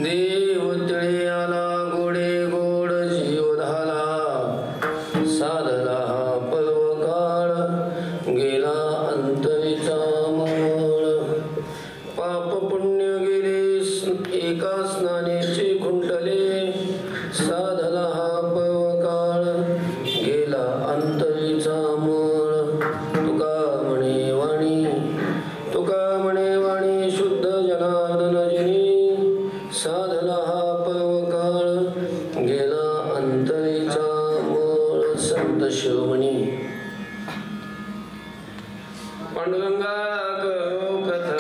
देव तळे आला गोडे गोड जीव झाला साधला पर्व काळ गेला अंतरीचा मंगळ पाप पुण्य गेले एका स्नानेचे खुंटले साधला पर्व काळ गेला अंतरीचा मळ तुका म्हणे वाणी शुद्ध जनार्दन जिनी साधला पर्व काळ गेला अंतरीचा मळ संत शिरोमणी पांडुरंगा करो कथा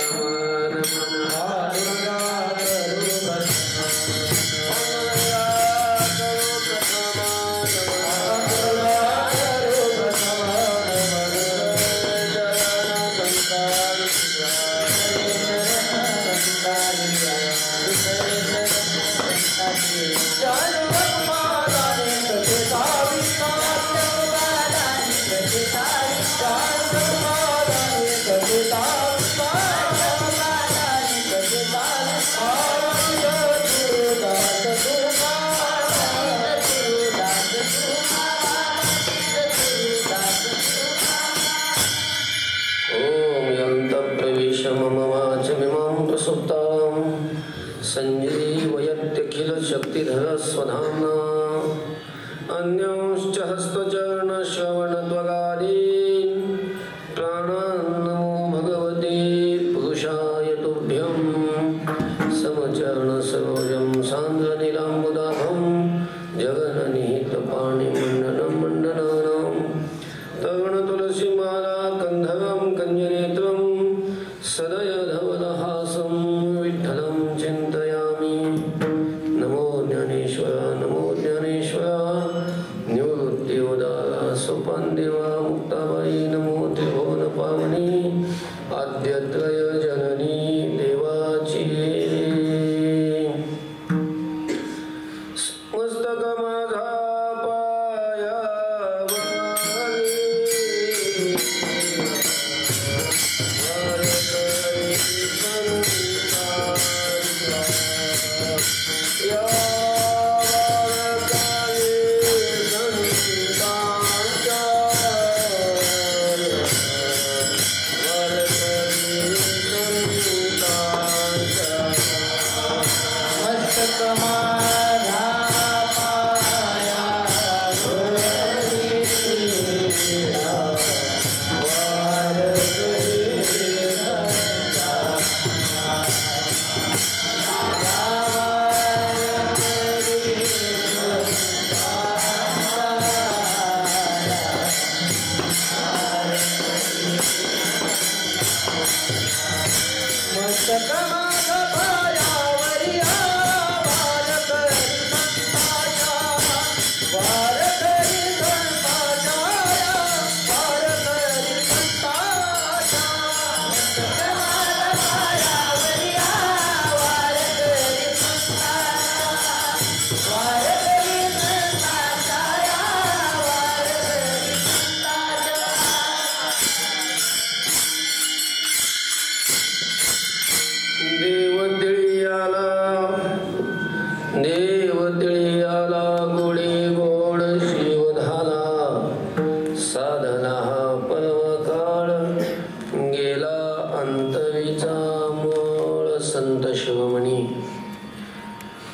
संजीवयत्यखिल शक्तिधर स्वधाम्ना अन्योश्च हस्तचरण श्रवणत्वगादीन् प्राणान् नमो भगवते पुरुषाय तुभ्यं समचरण सरोजं सान्द्रनिलाम्बुदाभं जगन्निहितपाणिमण्डनं मण्डनानां तरुणतुलसीमाला कन्धरं कञ्जनेत्रं सदयधवलहासं विठ्ठलं चिन्तयामि। नमो ज्ञानेश्वरा निवृत्तिवदारा सोपानदेवा मुक्ताबाई नमो त्रिभुवनपावनी आद्यत्रय जननी देवाची मस्तक माझा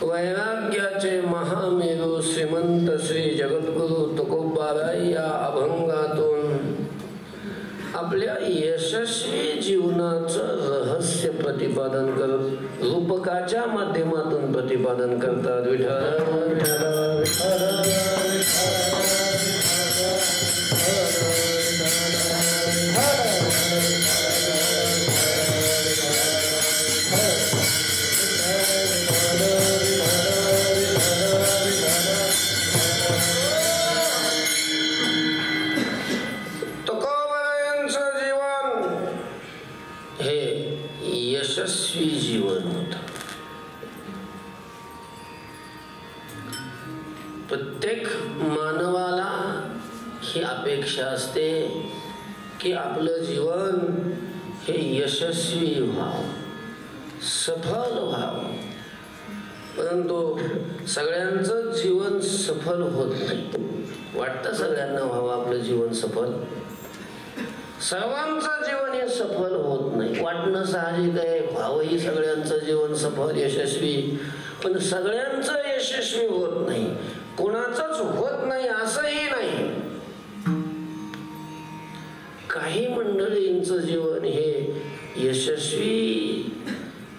वैराग्याचे महामेरू श्रीमंत श्री जगद्गुरु तुकोबाराय या अभंगातून आपल्या यशस्वी जीवनाचं रहस्य प्रतिपादन करत रूपकाच्या माध्यमातून प्रतिपादन करतात। यशस्वी जीवन होतं। प्रत्येक मानवाला ही अपेक्षा असते की आपलं जीवन हे यशस्वी व्हावं, सफल व्हावं, परंतु सगळ्यांचं जीवन सफल होत नाही. वाटतं सगळ्यांना व्हावं आपलं जीवन सफल, सर्वांचं जीवन हे सफल होत नाही. वाटणं साहजिक आहे, व्हावंही सगळ्यांचं जीवन सफल यशस्वी, पण सगळ्यांचं यशस्वी होत नाही, कोणाचंच होत नाही असंही नाही. काही मंडळींचं जीवन हे यशस्वी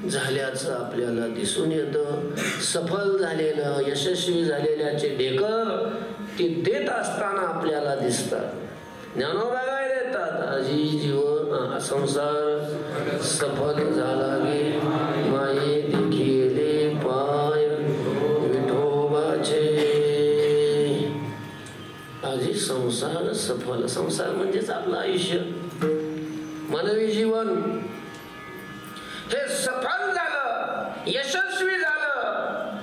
झाल्याचं आपल्याला दिसून येतं. सफल झालेलं यशस्वी झालेल्याचे ढेकर ते देत असताना आपल्याला दिसतात. ज्ञानोबा काय देतात? आजी जीवन संसार सफल झाला गे माये देखिले पाय विठोबाचे. आजी संसार सफल, संसार म्हणजेच आपलं आयुष्य, मानवी जीवन हे सफल झालं, यशस्वी झालं.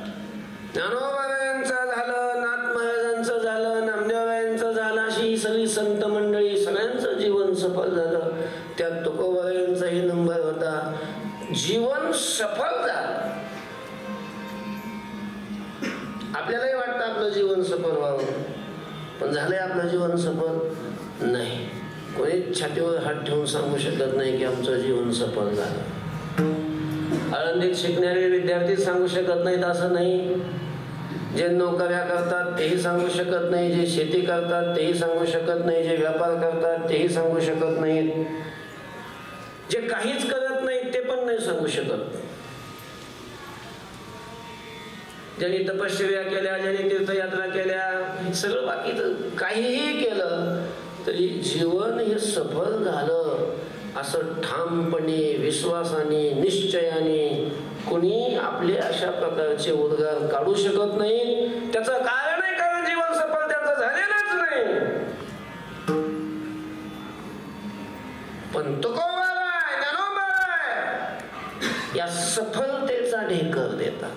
ज्ञानोबाबांचं झालं, नाथ महाराजांचं झालं, नामदेवरायांचं झालं, अशी सगळी संत मंडळी सगळ्यांचं जीवन सफल झालं. त्यात तुकोबाबांचाही नंबर होता. जीवन सफल झालं. आपल्यालाही वाटतं आपलं जीवन सफल व्हावं, पण झालंय आपलं जीवन सफल नाही. कोणी छातीवर हात ठेवून सांगू शकत नाही की आमचं जीवन सफल झालं. आळंदीत शिकणारे विद्यार्थी सांगू शकत नाहीत असं नाही. जे नोकऱ्या करतात तेही सांगू शकत नाही, जे शेती करतात तेही सांगू शकत नाही, जे व्यापार करतात तेही सांगू शकत नाहीत, जे काहीच करत नाहीत ते पण नाही सांगू शकत. ज्यांनी तपश्चर्या केल्या, ज्यांनी तीर्थयात्रा केल्या, सगळं बाकीचं काहीही केलं तरी जीवन हे सफल झालं असं ठामपणे, विश्वासाने, निश्चयाने कुणी आपले अशा प्रकारचे उद्गार काढू शकत नाही. त्याचं कारण आहे कारण जीवन सफल त्याचं झालेलंच नाही. पण तुकोबाबाई, ज्ञानोबाबाई या सफलतेचा ढेकर देतात.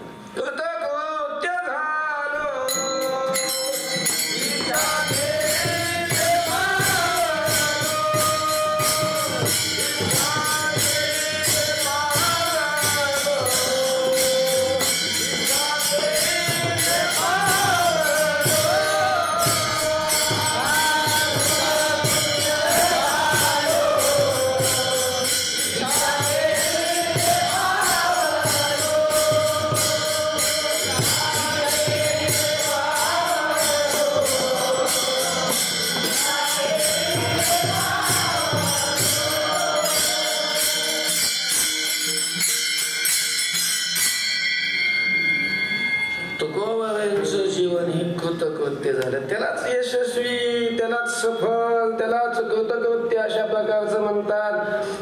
तुकोबाबांचं जीवन हे कृतकृत्य झालं, त्यालाच यशस्वी, त्यालाच सफल, त्यालाच कृतकृत्य अशा प्रकारचं म्हणतात.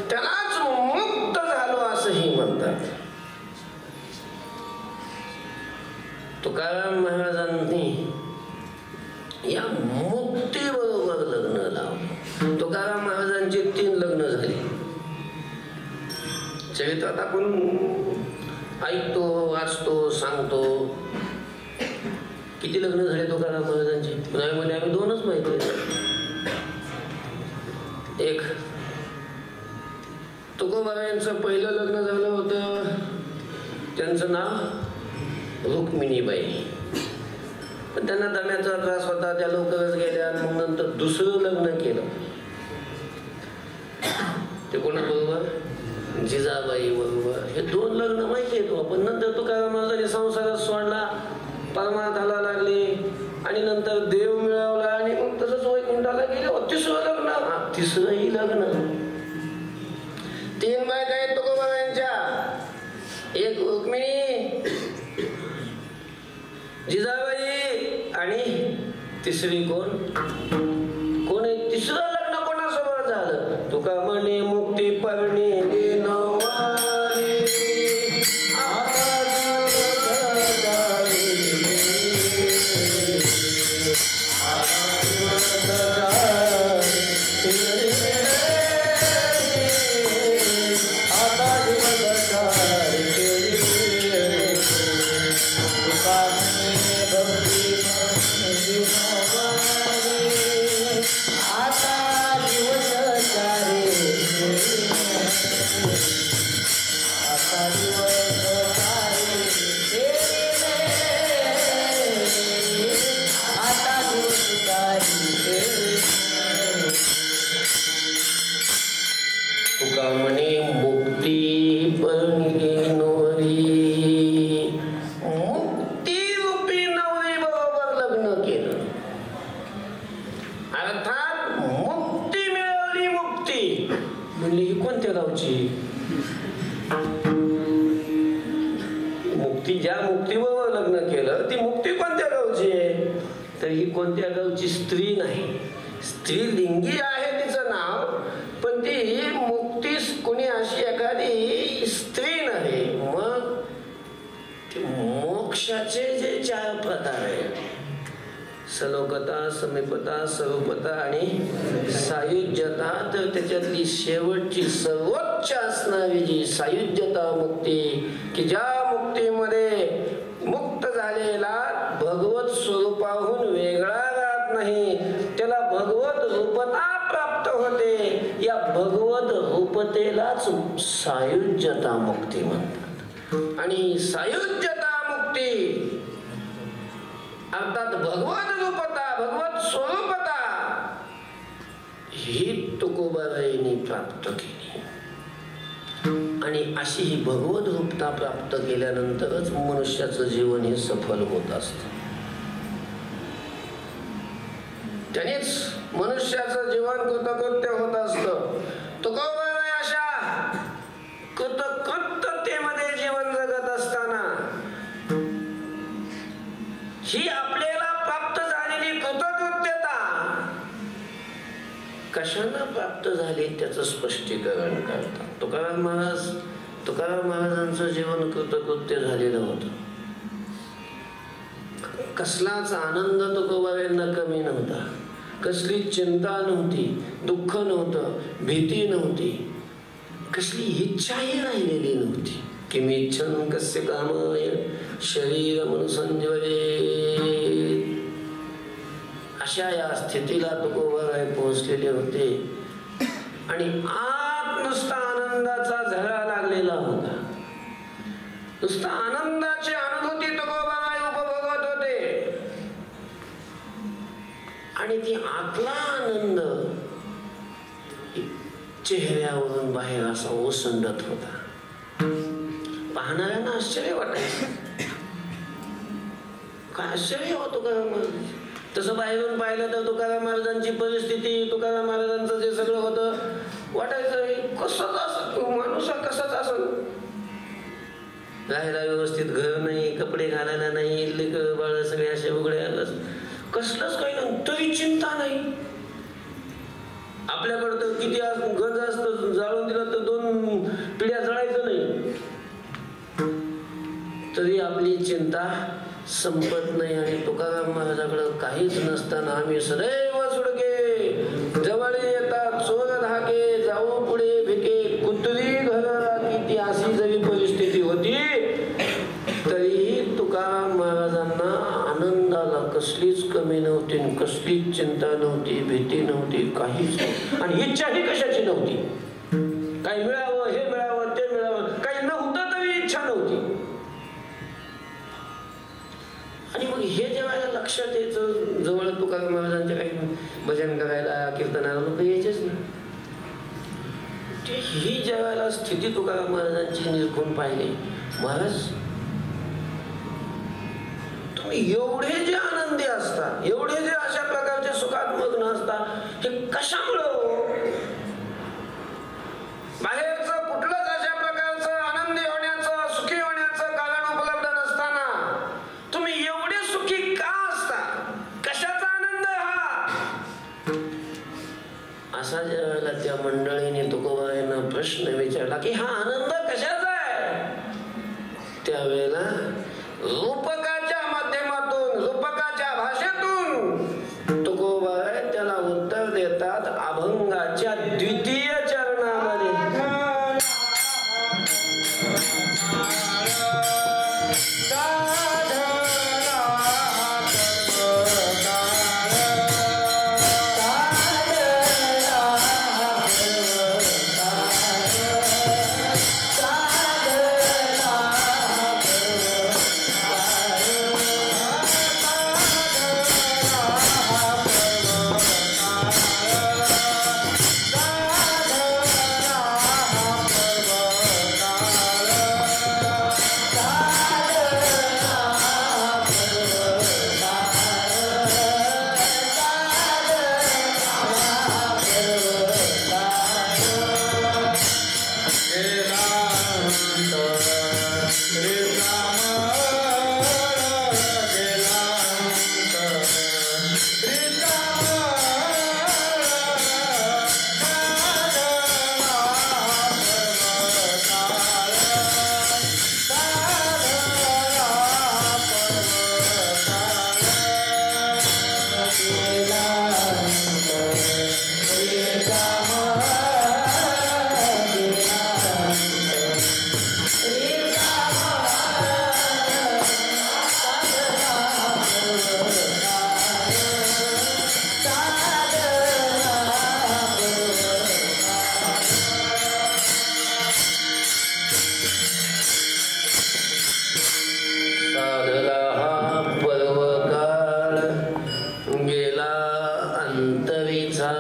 त्यालाच मुक्त झालो असंही म्हणतात. तुकाराम महाराजांनी या मुक्तीबरोबर लग्न लावलं. तुकाराम महाराजांची 3 लग्न झाली. चरित्रात आपण ऐकतो, वाचतो, सांगतो. किती लग्न झाले तुकाराम महाराजांची? नाही म्हणजे आम्ही 2च माहिती आहे. एक तुकोबाबांचं पहिलं लग्न झालं होतं, त्यांचं नाव रुक्मिणीबाई. पण त्यांना दम्याचा त्रास होता, त्या लवकरच गेल्या. मग नंतर दुसरं लग्न केलं. ते कोणाबरोबर? जिजाबाई बरोबर. हे 2 लग्न माहिती आहे. पण नंतर तुकाराम महाराजांनी संसारात सोडला, परमार्थाला लागले आणि नंतर देव मिळवला आणि मग तसंच वैकुंठाला गेले. 3रं लग्न. 3रंही लग्न. 3 बायका आहेत तुकोबाबांच्या. एक रुक्मिणी, जिजाबाई आणि 3री कोण? कोण आहे? 3रं लग्न कोणासोबत झालं? तुका म्हणे मुक्ती परणी ती ज्या मुक्तीबरोबर लग्न केलं ती मुक्ती कोणत्या गावची आहे? तर ही कोणत्या गावची स्त्री नाही, स्त्रीलिंगी आहे तिचं नाव, पण ती मुक्ती कोणी अशी एखादी स्त्री नाही. मग मोक्षाचे जे 4 प्रकार आहेत, सलोकता, समीपता, स्वरूपता आणि सायुज्यता, तर त्याच्यातली शेवटची सर्वोच्च असणारी जी सायुज्यता मुक्ती, की ज्या मुक्तीमध्ये मुक्त झालेला भगवत स्वरूपाहून वेगळा राहत नाही, त्याला भगवत रूपता प्राप्त होते. या भगवत रूपतेलाच सायुज्यता मुक्ती म्हणतात. आणि सायुज्यता मुक्ती अर्थात भगवत रूपता, भगवत स्वरूपता ही तुकोबारायांनी प्राप्त केली. आणि अशी ही भगवत रूपता प्राप्त केल्यानंतरच मनुष्याचं जीवन हे सफल होत असतं. त्यानेच मनुष्याचं जीवन कृतकृत्य होत असतं. तुकोबाराय अशा कृतकृत्यतेमध्ये जीवन जगत असताना ही आपल्याला प्राप्त झालेली कृतकृत्यता कशानं प्राप्त झाली त्याचं स्पष्टीकरण करतात तुकाराम महाराज. तुकाराम महाराजांचं जीवन कृतकृत्य झालेलं होतं. कसलाच आनंद तुकोबारायांना कमी नव्हता, कसली चिंता नव्हती, दुःख नव्हतं, भीती नव्हती, कसली इच्छाही राहिलेली नव्हती. किमिच्छन् कस्य कामाय शरीरम संजये, अशा या स्थितीला तुकोबाराय पोहोचलेले होते. आणि आत नुसता आनंदाचा झरा लागलेला होता. नुसता आनंदाची अनुभूती तुकोबाराय उपभोगत होते. आणि ती आतला आनंद चेहऱ्यावरून बाहेर असा ओसंडत होता. पाहणाऱ्यांना आश्चर्य वाटायचं. काय आश्चर्य हो तुकाराम महाराज. तसं बाहेरून पाहिलं तर तुकाराम महाराजांची परिस्थिती, तुकाराम महाराजांचं जे सगळं होतं, वाटायचं कसंच असं माणूस कसाच असं. राहायला व्यवस्थित घर नाही, कपडे घालायला नाही, लेकरं बाळ सगळे असे उघडे आलं, कसलंच काही नाही, तरी चिंता नाही. आपल्याकडं तर किती गंज असतं, जाळून दिलं तर 2 पिढ्या जळायचं नाही, तरी आपली चिंता संपत नाही. आणि तुकाराम महाराजाकडं काहीच नसताना आम्ही सदैव सुडके, जवळ येतात चोर धाके, जाऊ पुढे भिके, कुत्री घर राहती, ती अशी जरी परिस्थिती होती तरीही तुकाराम महाराजांना आनंदाला कसलीच कमी नव्हती, कसलीच चिंता नव्हती, भीती नव्हती, काहीच नव्हती. आणि इच्छाही कशाची नव्हती. काही मिळावं, हे मिळावं, ते मिळावं, काही नव्हतं तरी इच्छा नव्हती. आणि मग हे जेव्हा लक्षात यायचं, जवळ तुकाराम महाराजांच्या काही भजन करायला, कीर्तनाला लोक यायचेच ना. ही जेव्हा स्थिती तुकाराम महाराजांची निरखून पाहिली, महाराज तुम्ही एवढे जे आनंदी असता, एवढे जे अशा प्रकारचे सुखात मग्न असता, हे कशामुळं? बाहेरचं कुठलंच अशा प्रकारचं आनंदी होण्याचं, सुखी होण्याचं कारण उपलब्ध नसताना तुम्ही एवढे सुखी का असता? कशाचा आनंद हा? असा ज्यावेळेला त्या मंडळीने तुकोबारायांना प्रश्न विचारला की हा आनंद कशाचा आहे, त्यावेळेला रूपकाच्या माध्यमातून, रूपकाच्या भाषेतून तुकोबाराय त्याला उत्तर देतात अभंगाच्या 2य चरणामध्ये. Hare Rama साधला हा पर्व काळ गेला अंतरीचा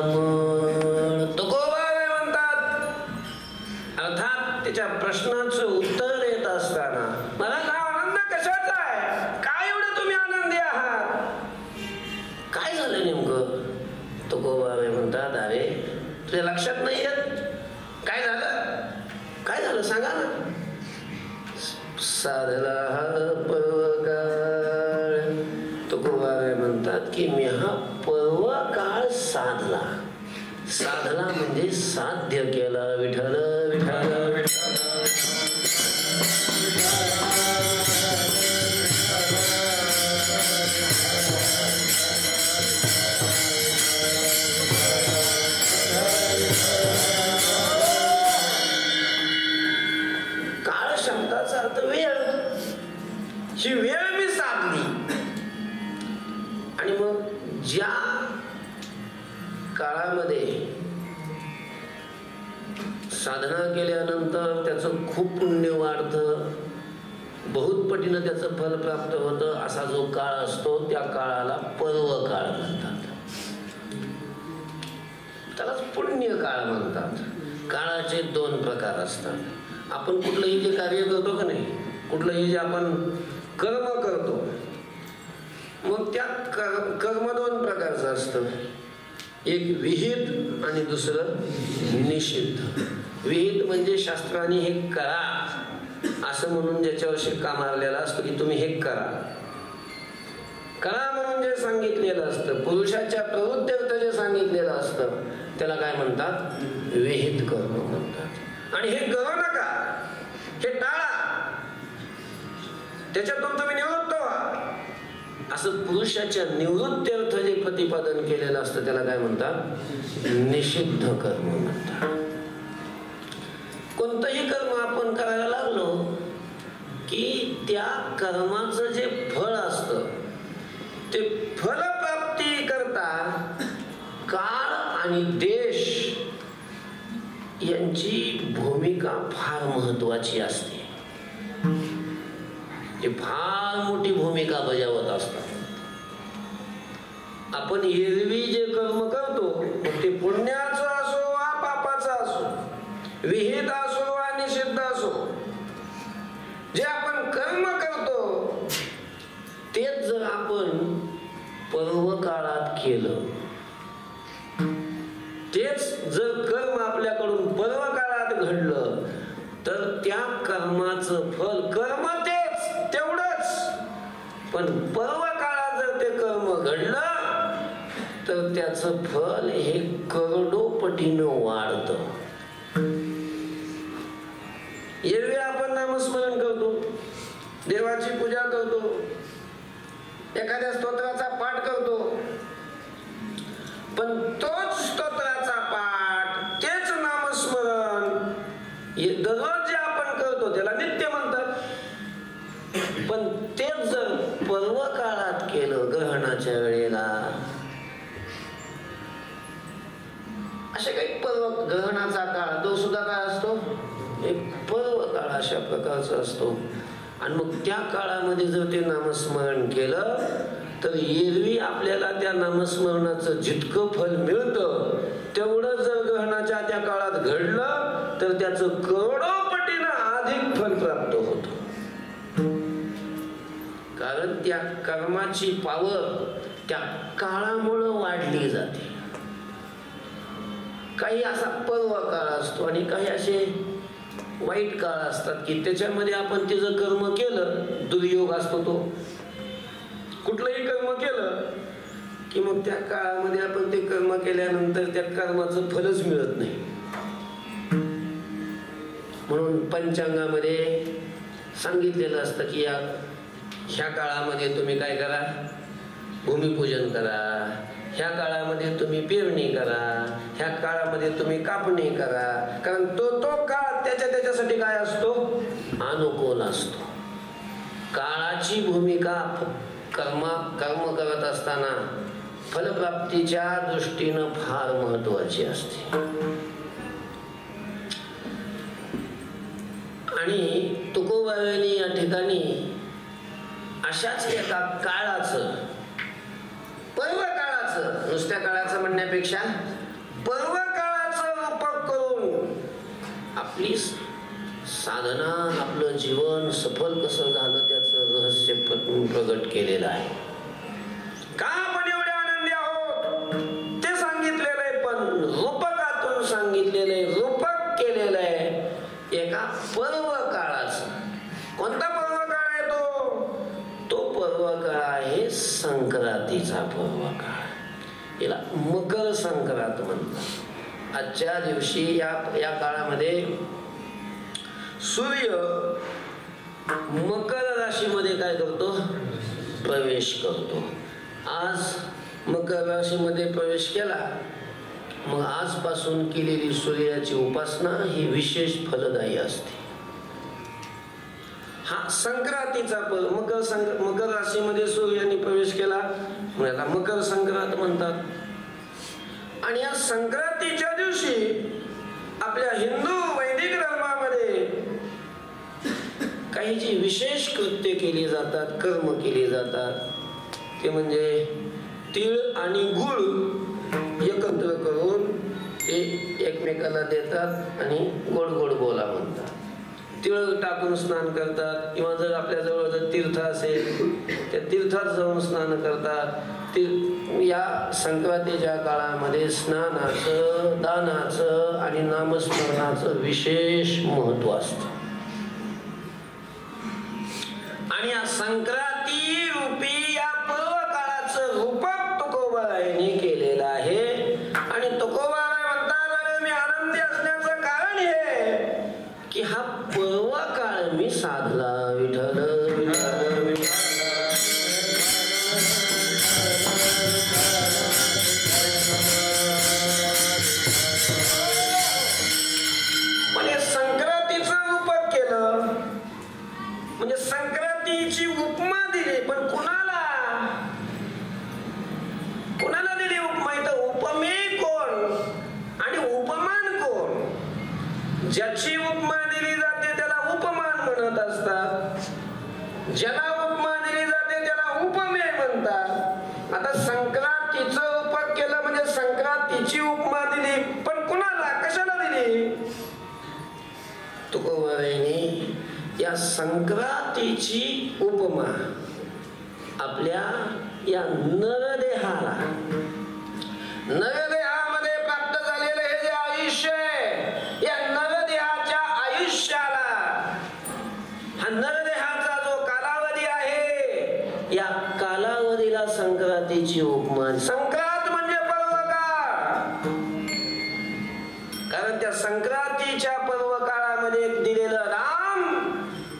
मळ. तुकोबाराय म्हणतात, अर्थात त्याच्या प्रश्नाचं उत्तर देत असताना, मला हा आनंद कशाचा आहे, काय एवढं तुम्ही आनंदी आहात, काय झालं नेमकं. तुकोबाराय म्हणतात, अरे तुझ्या लक्षात नाही येत काय झालं, काय झालं सांगा ना. साधला हा पर्व काळ. तुकोबाराय म्हणतात की मी हा पर्व काळ साधला. साधला म्हणजे साध्य केला. विठ्ठल विठ्ठल विठ्ठल. काळ शब्दाचा अर्थ वेळ. ही वेळ मी साधली. आणि मग ज्या काळामध्ये साधना केल्यानंतर त्याचं खूप पुण्य वाढतं, बहुत पटीनं त्याचं फल प्राप्त होतं, असा जो काळ असतो त्या काळाला पर्व काळ म्हणतात. त्यालाच पुण्य काळ म्हणतात. काळाचे दोन प्रकार असतात. आपण कुठलंही जे कार्य करतो का नाही, कुठलंही जे आपण कर्म करतो, मग त्यात कर्म दोन प्रकारचं असतं. एक विहित आणि दुसरं निषिद्ध. विहित म्हणजे शास्त्राने हे करा असं म्हणून ज्याच्यावर शिक्का मारलेला असतो की तुम्ही हे करा, करा म्हणून जे सांगितलेलं असतं, पुरुषाच्या प्रवृत्तीर्थ जे सांगितलेलं असतं त्याला काय म्हणतात, विहित कर्म म्हणतात. आणि हे करू नका, हे टाळा, त्याच्यातून तुम्ही निवृत्त व्हा, असं पुरुषाच्या निवृत्त्यर्थ जे प्रतिपादन केलेलं असतं त्याला काय म्हणतात, निषिद्ध कर्म म्हणतात. कोणतंही कर्म आपण करायला लागलो की त्या कर्माचं जे फळ असतं ते फलप्राप्ती करता काळ आणि देश यांची भूमिका फार महत्वाची असते. ते फार मोठी भूमिका बजावत असतात. आपण एरवी जे कर्म करतो ते पुण्याचं असो वा पापाचं असो, विहित असो वा निषिद्ध असो, जे आपण कर्म करतो तेच जर आपण पर्व काळात केलं, तेच जर कर्म आपल्याकडून पर्व काळात घडलं तर त्या कर्माचं फल, कर्म तेच तेवढंच, पण पर्व काळात जर ते कर्म घडलं तर त्याचं फल हे करोडोपटीनं वाढतं. एरवी आपण नामस्मरण करतो, देवाची पूजा करतो, एखाद्या स्तोत्राचा पाठ करतो, पण तोच स्तोत्राचा पाठ, तेच नामस्मरण हे दररोज जे आपण करतो त्याला नित्य म्हणतात. पण तेच जर पर्व काळात केलं, ग्रहणाच्या वेळेला, असे काही पर्व, ग्रहणाचा काळ तो सुद्धा काय असतो, एक पर्व काळ अशा प्रकारचा असतो. आणि मग त्या काळामध्ये जर ते नामस्मरण केलं तर एरवी आपल्याला त्या नामस्मरणाचं जितकं फल मिळतं तेवढं जर ग्रहणाच्या त्या काळात घडलं तर त्याचं करोडोपटीनं अधिक फल प्राप्त होतं. कारण त्या कर्माची पावर त्या काळामुळं वाढली जाते. काही असा पर्व काळ असतो आणि काही असे वाईट काळ असतात की त्याच्यामध्ये आपण ते जर कर्म केलं, दुर्योग असतो तो, कुठलंही कर्म केलं की मग त्या काळामध्ये आपण ते कर्म केल्यानंतर त्या कर्माचं फलच मिळत नाही. म्हणून पंचांगामध्ये सांगितलेलं असतं की ह्या काळामध्ये तुम्ही काय करा, भूमिपूजन करा, ह्या काळामध्ये तुम्ही पेरणी करा, ह्या काळामध्ये तुम्ही कापणी करा. कारण तो काळ त्याच्यासाठी काय असतो, अनुकूल असतो. काळाची भूमिका कर्म करत असताना फलप्राप्तीच्या दृष्टीनं फार महत्वाची असते. आणि तुकोबारायांनी या ठिकाणी अशाच एका काळाचं, पर्व काळाचं, नुसत्या काळाचं म्हणण्यापेक्षा पर्व काळाचं रूपक करून आपली साधना, आपलं जीवन सफल कसं झालं त्याचं रहस्य प्रगट केलेलं आहे. का आपण एवढे आनंदी आहोत ते सांगितलेलं आहे, पण रूपकातून सांगितलेलं आहे, रूपक केलेलं आहे एका पर्व काळाचं. कोणता पर्व काळ आहे तो पर्व काळ आहे संक्रांतीचा पर्व काळ. याला मकर संक्रांत म्हणतात. आजच्या दिवशी या काळामध्ये सूर्य मकर राशीमध्ये काय करतो? प्रवेश करतो. आज मकर राशीमध्ये प्रवेश केला, मग आजपासून केलेली सूर्याची उपासना ही विशेष फलदायी असते. हा संक्रांतीचा मकर राशीमध्ये सूर्याने प्रवेश केला, मग याला मकर संक्रांत म्हणतात. आणि या संक्रांतीच्या दिवशी आपल्या हिंदू वैदिक धर्मामध्ये काही जी विशेष कृत्य केली जातात, कर्म केली जातात, ते म्हणजे तीळ आणि गुळ एकत्र करून ते एकमेकाला देतात आणि गोड गोड बोला म्हणतात. तीळ टाकून स्नान करतात, किंवा जर आपल्या जवळ जर तीर्थ असेल त्या तीर्थात जाऊन स्नान करतात. या संक्रांतीच्या काळामध्ये स्नानाचं, दानाचं आणि नामस्मरणाचं विशेष महत्व असतं. आणि या संक्रांती रूपी या पर्व काळाचं रूपक तुकोबारायांनी केलेलं आहे. आणि तुकोबाराय म्हणतात, अरे मी आनंदी असण्याचं कारण हे की हा पर्व काळ मी साधला. विठ्ठल विठ्ठल विठ्ठल म्हणजे संक्रांतीचं रूपक केलं, म्हणजे संक्रांतीची उपमा दिली. पण कुणाला दिली उपमा? इथं उपमेय कोण आणि उपमान कोण? ज्याची उपमा दिली जाते त्याला उपमान म्हणत असतात, ज्याला उपमा दिली जाते त्याला उपमेय म्हणतात. आता संक्रांतीचं रूपक केलं म्हणजे संक्रांतीची उपमा दिली, पण कुणाला, कशाला दिली? तुकोबारायांनी या संक्रांतीची उपमा आपल्या या नरदेहाला, नरदेहामध्ये प्राप्त झालेलं हे जे आयुष्य आहे, या नरदेहाच्या आयुष्याला, हा नरदेहाचा जो कालावधी आहे या कालावधीला संक्रांतीची उपमा. संक्रांत म्हणजे पर्व काळ, कारण त्या संक्रांतीच्या पर्व काळामध्ये दिलेलं नाम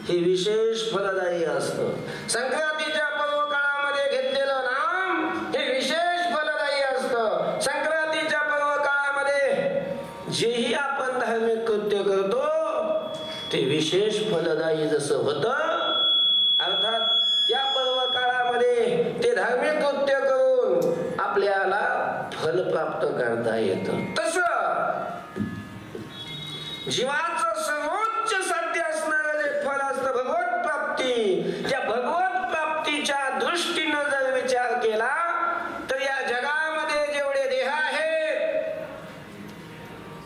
हे विशेष फलदायी असतं. संक्रांतीच्या पर्व काळामध्ये घेतलेलं नाम हे विशेष फलदायी असतं. संक्रांतीच्या पर्व काळामध्ये जेही आपण धार्मिक कृत्य करतो ते विशेष फलदायी जसं होतं, अर्थात त्या पर्व काळामध्ये ते धार्मिक कृत्य करून आपल्याला फल प्राप्त करता येतं. तसं जीवाचं सर्वोच्च साध्य असणारं जे फल असतं भगवत प्राप्ती, त्या भगवत प्राप्तीच्या दृष्टीनं जर विचार केला तर या जगामध्ये जेवढे देह आहेत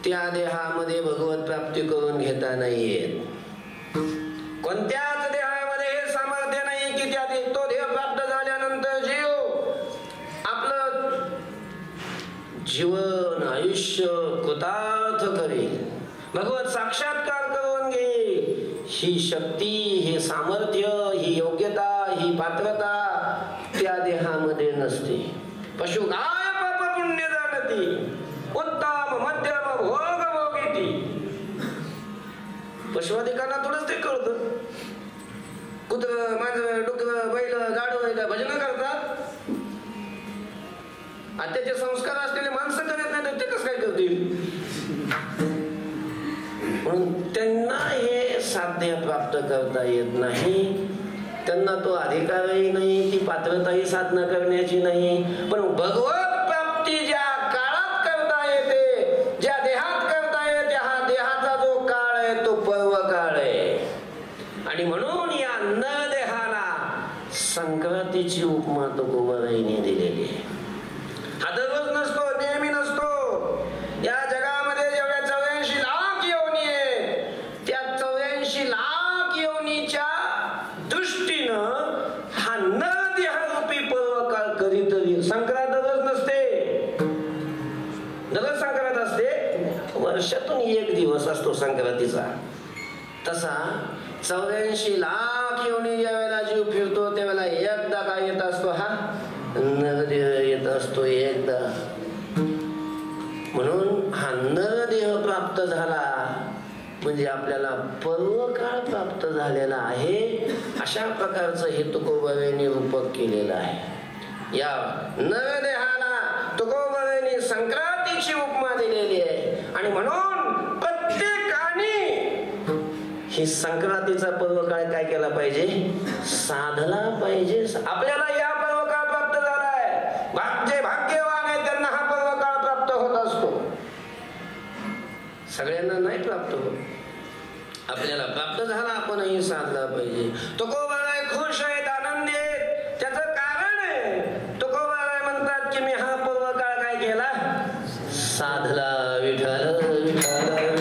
त्या देहामध्ये भगवत प्राप्ती करून घेता नाही येत. कोणत्याच देहामध्ये हे सामर्थ्य नाही की त्या तो देह प्राप्त झाल्यानंतर जीव आपलं जीवन आयुष्य कृतार्थ करेल, भगवत साक्षात्कार करून घे. ही शक्ती, हे सामर्थ्य, ही योग्यता, ही पात्रता त्या देहामध्ये नसते. पशु गाय पाप पुण्य जाणती, उत्तम मध्यम भोग भोगिती. पशुआधिकांना थोडंच ते कळतं. कुत्र, मांजर, डुकर, बैल, गाढव भजन करतात. त्याचे संस्कार असलेले माणसं करत नाही, ते कसं काय करतील? म्हणून त्यांना हे साध्य प्राप्त करता येत नाही, त्यांना तो अधिकारही नाही, ती पात्रताही साधना करण्याची नाही. पण भगवत प्राप्ती ज्या काळात करता येते, ज्या देहात करता येते, हा देहाचा जो काळ आहे तो पर्व काळ आहे. आणि म्हणून या नरदेहाला संक्रांतीची उपमा तुकोबाराईने दिलेली आहे. हा दररोज नसतो, नेहमी नसतो. या जगामध्ये जेवढ्या 84 लाख योनी आहेत, त्या 84 लाख योनीच्या दृष्टीनं हा नरदेहरूपी पर्वकाळ कधीतरी. संक्रांत दररोज नसते, दररोज संक्रांत असते, वर्षातून एक दिवस असतो संक्रांतीचा. तसा 84 लाख योनी ज्या वेळेला जीव फिरतो त्यावेळेला एकदा काय येत असतो, हा नरदेह येत असतो एकदा. म्हणून हा नरदेह प्राप्त झाला म्हणजे आपल्याला पर्वकाळ प्राप्त झालेला आहे. अशा प्रकारचं हे तुकोबारायांनी रूपक केलेलं आहे. या नरदेहाला तुकोबारायांनी संक्रांतीची उपमा दिलेली आहे. आणि म्हणून प्रत्येकाने ही संक्रांतीचा पर्वकाळ काय केला पाहिजे, साधला पाहिजे. आपल्याला या पर्वकाळ प्राप्त झालाय. जे भाग्यवान आहे त्यांना हा पर्वकाळ प्राप्त होत असतो, सगळ्यांना नाही प्राप्त होत. आपल्याला प्राप्त झाला, आपणही साधला पाहिजे. तुकोबाराय खुश आहेत, आनंदी आहेत. त्याचं कारण आहे, तुकोबाराय म्हणतात की मी हा पर्वकाळ काय केला, साधला. विठ्ठल विठ्ठल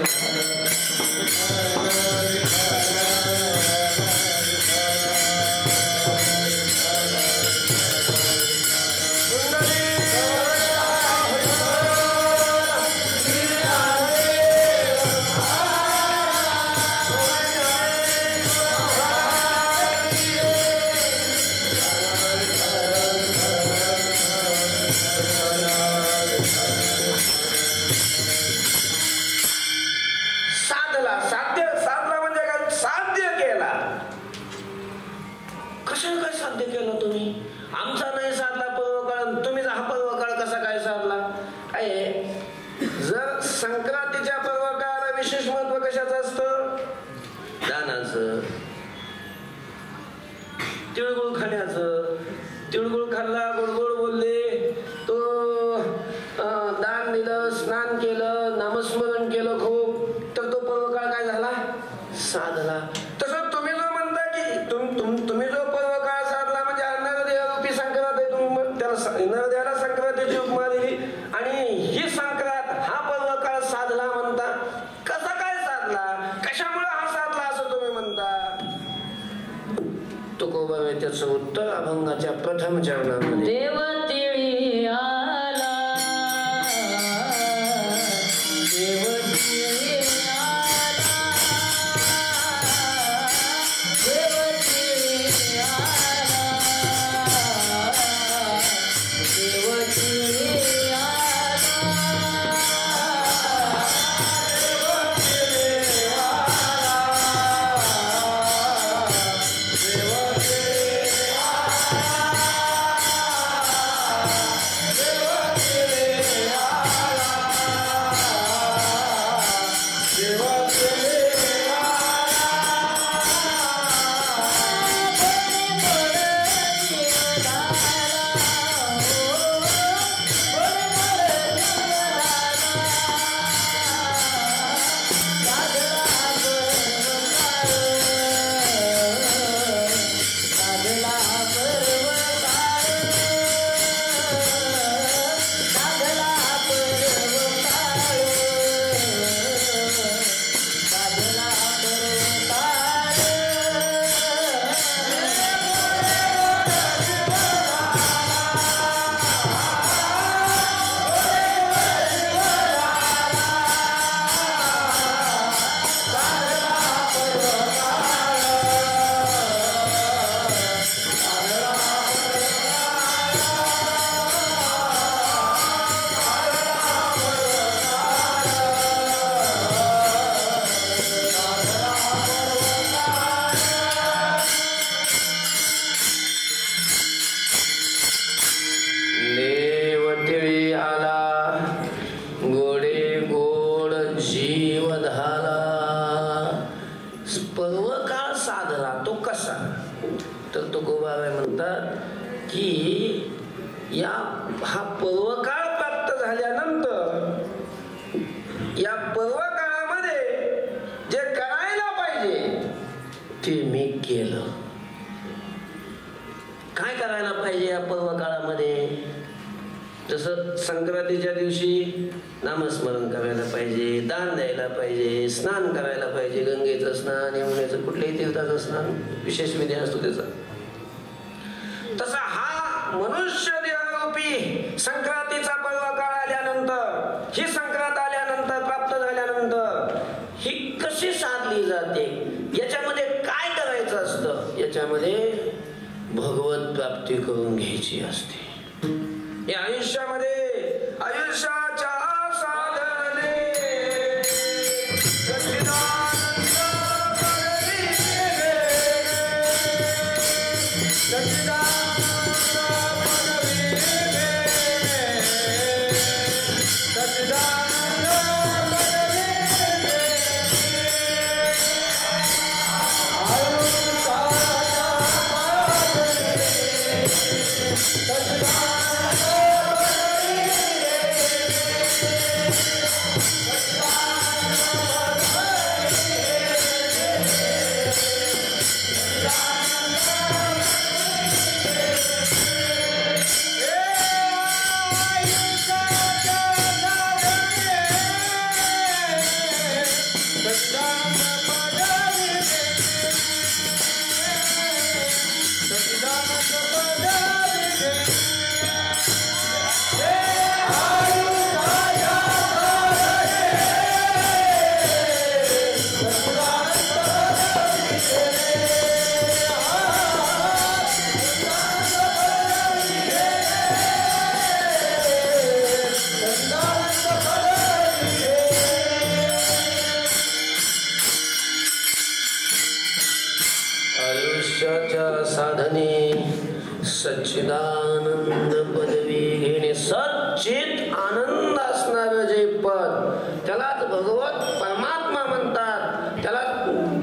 तिळगुळ खाण्याचं. तिळगुळ खाल्ला, गोडगोड बोलले, तो दान दिलं, स्नान केलं, नामस्मरण केलं खूप, तर तो पर्वकाळ काय झाला, साधला. तसं तुम्ही जो म्हणता की तुम्ही जो पर्वकाळ साधला म्हणजे नरदेहरूपी संक्रांत आहे, तुम्ही त्याला नरदेहाला संक्रांतीची उपमा दिली आणि ही संक्रांत हा पर्वकाळ साधला म्हणता. कसा काय साधला, कशामुळे हा साधला असं तुम्ही म्हणता. तुकोबाराय त्याचं उत्तर अभंगाच्या प्रथम चरणामध्ये, देव तिळी आला, देव तिळी आला, देव तिळी आला, देव तिळी आला, हा पर्वकाळ प्राप्त झाल्यानंतर या पर्वकाळामध्ये जे करायला पाहिजे ते मी केलं. काय करायला पाहिजे या पर्व काळामध्ये? जसं संक्रांतीच्या दिवशी नामस्मरण करायला पाहिजे, दान द्यायला पाहिजे, स्नान करायला पाहिजे, गंगेचं स्नान, यमुनेचं कुठल्याही तीर्थाचं स्नान, विशेष विधी असतो त्याचा. तसा हा मनुष्य देहरूपी संक्रांतीचा पर्व काळ आल्यानंतर, ही संक्रांत आल्यानंतर, प्राप्त झाल्यानंतर ही कशी साधली जाते, याच्यामध्ये काय करायचं असतं? याच्यामध्ये भगवत प्राप्ती करून घ्यायची असते. या आयुष्यामध्ये आयुष्याच्या साधने सच्चिदानंद पदवी घेणे. सच्चित आनंद असणारं जे पद, त्यालाच भगवत परमात्मा म्हणतात, त्याला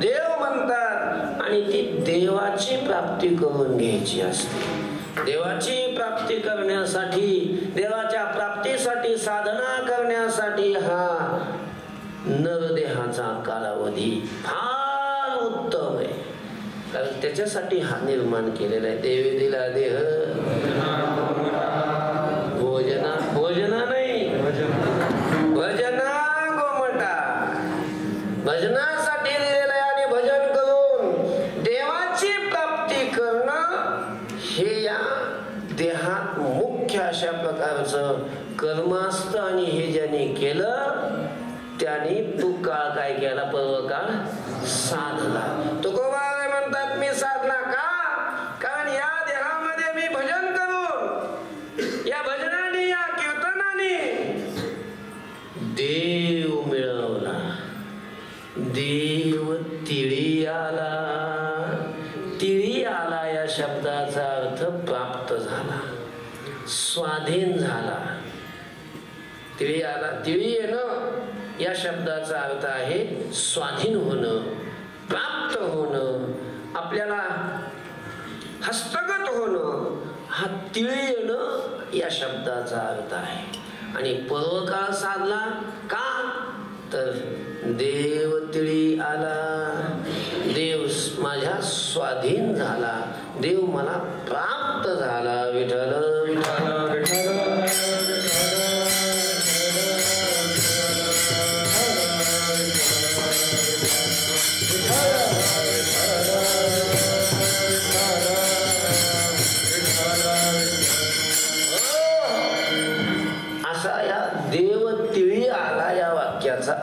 देव म्हणतात. आणि ती देवाची प्राप्ती करून घ्यायची असते. देवाची प्राप्ती करण्यासाठी, देवाच्या प्राप्तीसाठी साधना करण्यासाठी हा नरदेहाचा कालावधी फार उत्तम आहे. कारण त्याच्यासाठी हा निर्माण केलेला आहे. देवी दिला देह भोजना नाही, भजना गोमटा, भजनासाठी दिलेला आहे. आणि भजन करून देवाची प्राप्ती करणं हे या देहात मुख्य अशा प्रकारचं कर्म असतं. आणि हे ज्याने केलं त्याने तू काळ काय केला? पर्व काळ साधला. तुकोबा म्हणतात मी साधला का? कारण या देहामध्ये मी भजन करून, या भजनाने, या कीर्तनाने देव मिळवला. देव तिळी आला. तिळी आला या शब्दाचा अर्थ प्राप्त झाला, स्वाधीन झाला. तिळी आला, तिळी येणं या शब्दाचा अर्थ आहे स्वाधीन होणं, प्राप्त होणं, आपल्याला हस्तगत होणं. हा तिळी येणं या शब्दाचा अर्थ आहे. आणि पर्व काळ साधला का? तर देव तिळी आला, देव माझ्या स्वाधीन झाला, देव मला प्राप्त झाला. विठ्ठल विठ्ठल विठ्ठल.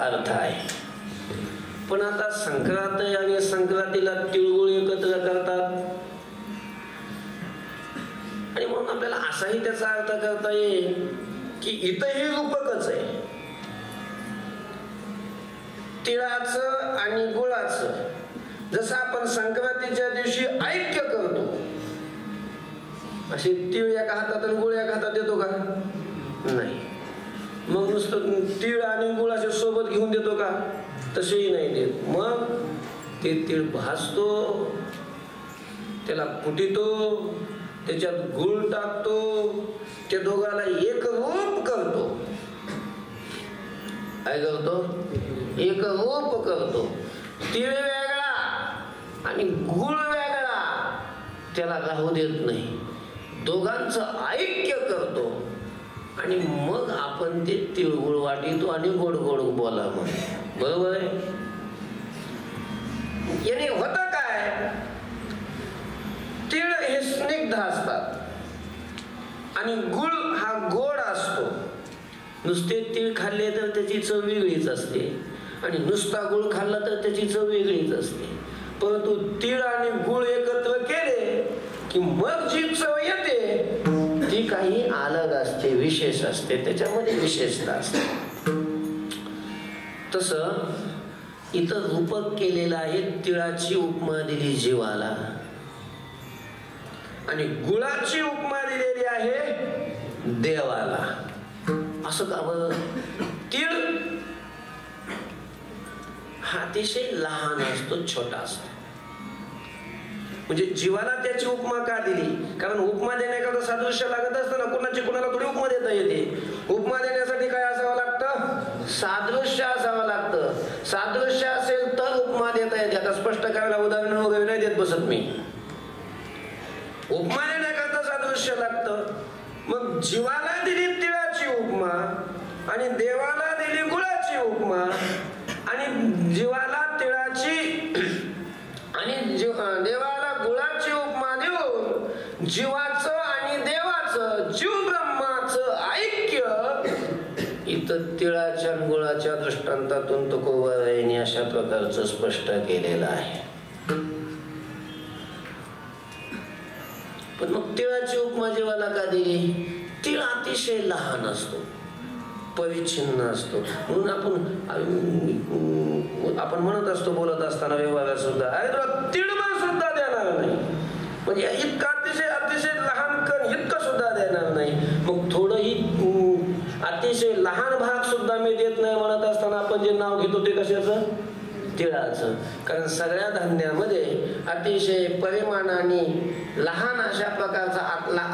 अर्थ आहे. पण आता संक्रांत आणि संक्रांतीला तिळगुळ एकत्र करतात. आणि म्हणून आपल्याला असाही त्याचा अर्थ करता येईल की इथंही रूपकच आहे. तिळाचं आणि गुळाचं जसं आपण संक्रांतीच्या दिवशी ऐक्य करतो, असे तीळ एका हातात आणि गुळ एका हातात देतो का? नाही. मग नुसतं तीळ आणि गुळ असे सोबत घेऊन देतो का? तसेही नाही देत. मग ते तीळ भाजतो, त्याला कुटितो, त्याच्यात गुळ टाकतो, त्या दोघाला एक रूप करतो. काय करतो? एक रूप करतो. तीळ वेगळा आणि गुळ वेगळा त्याला राहू देत नाही. दोघांचं ऐक्य करतो आणि मग आपण ते तिळगुळ वाटितो आणि गोड गोड बोला म्हणतो. बरोबर आहे. याने होतं काय, तीळ हे स्निग्ध असतात आणि गुळ हा गोड असतो. नुसते तीळ खाल्ले तर त्याची चव वेगळीच असते आणि नुसता गुळ खाल्ला तर त्याची चव वेगळीच असते. परंतु तीळ आणि गुळ एकत्र केले की मग जी चव येते ती काही अलग असते, विशेष असते, त्याच्यामध्ये विशेषता असते. तसं इथं रूपक केलेलं आहे. तिळाची उपमा दिली जीवाला आणि गुळाची उपमा दिलेली आहे देवाला. असं का बरं? तीळ हा अतिशय लहान असतो, छोटा असतो. म्हणजे जीवाला त्याची उपमा का दिली? कारण उपमा देण्याकरता सादृश्य लागत असतं ना. कुणाची कुणाला थोडी उपमा देता येते. उपमा देण्यासाठी काय असावं लागतं? सादृश्य असावं लागतं. सादृश्य असेल तर उपमा देता येते. आता स्पष्ट करायला उदाहरण वगैरे नाही देत बसत मी. उपमा देण्याकरता सादृश्य लागतं. मग जीवाला दिली तिळाची उपमा आणि देवाला दिली गुळाची उपमा आणि जीवाला तिळाची आणि देवाला गुळाची उपमा देऊन जीवाचं आणि देवाचं, जीव ब्रह्माचं ऐक्य इथं तिळाच्या आणि गुळाच्या दृष्टांतातून तुकोबारायांनी अशा प्रकारचं स्पष्ट केलेलं आहे. पण मग तिळाची उपमा जीवाला का दिली? तीळ अतिशय लहान असतो, परिच्छिन्न असतो. म्हणून आपण म्हणत असतो बोलत असताना व्यवहारात सुद्धा, अरे तुला तिळभर सुद्धा देणार नाही. म्हणजे इतका अतिशय अतिशय लहान कण इतकं सुद्धा देणार नाही. मग थोडंही अतिशय लहान भाग सुद्धा मी देत नाही म्हणत असताना आपण जे नाव घेतो ते कशाचं? तिळाचं. कारण सगळ्या धान्यामध्ये अतिशय परिमाणाने लहान अशा प्रकारचा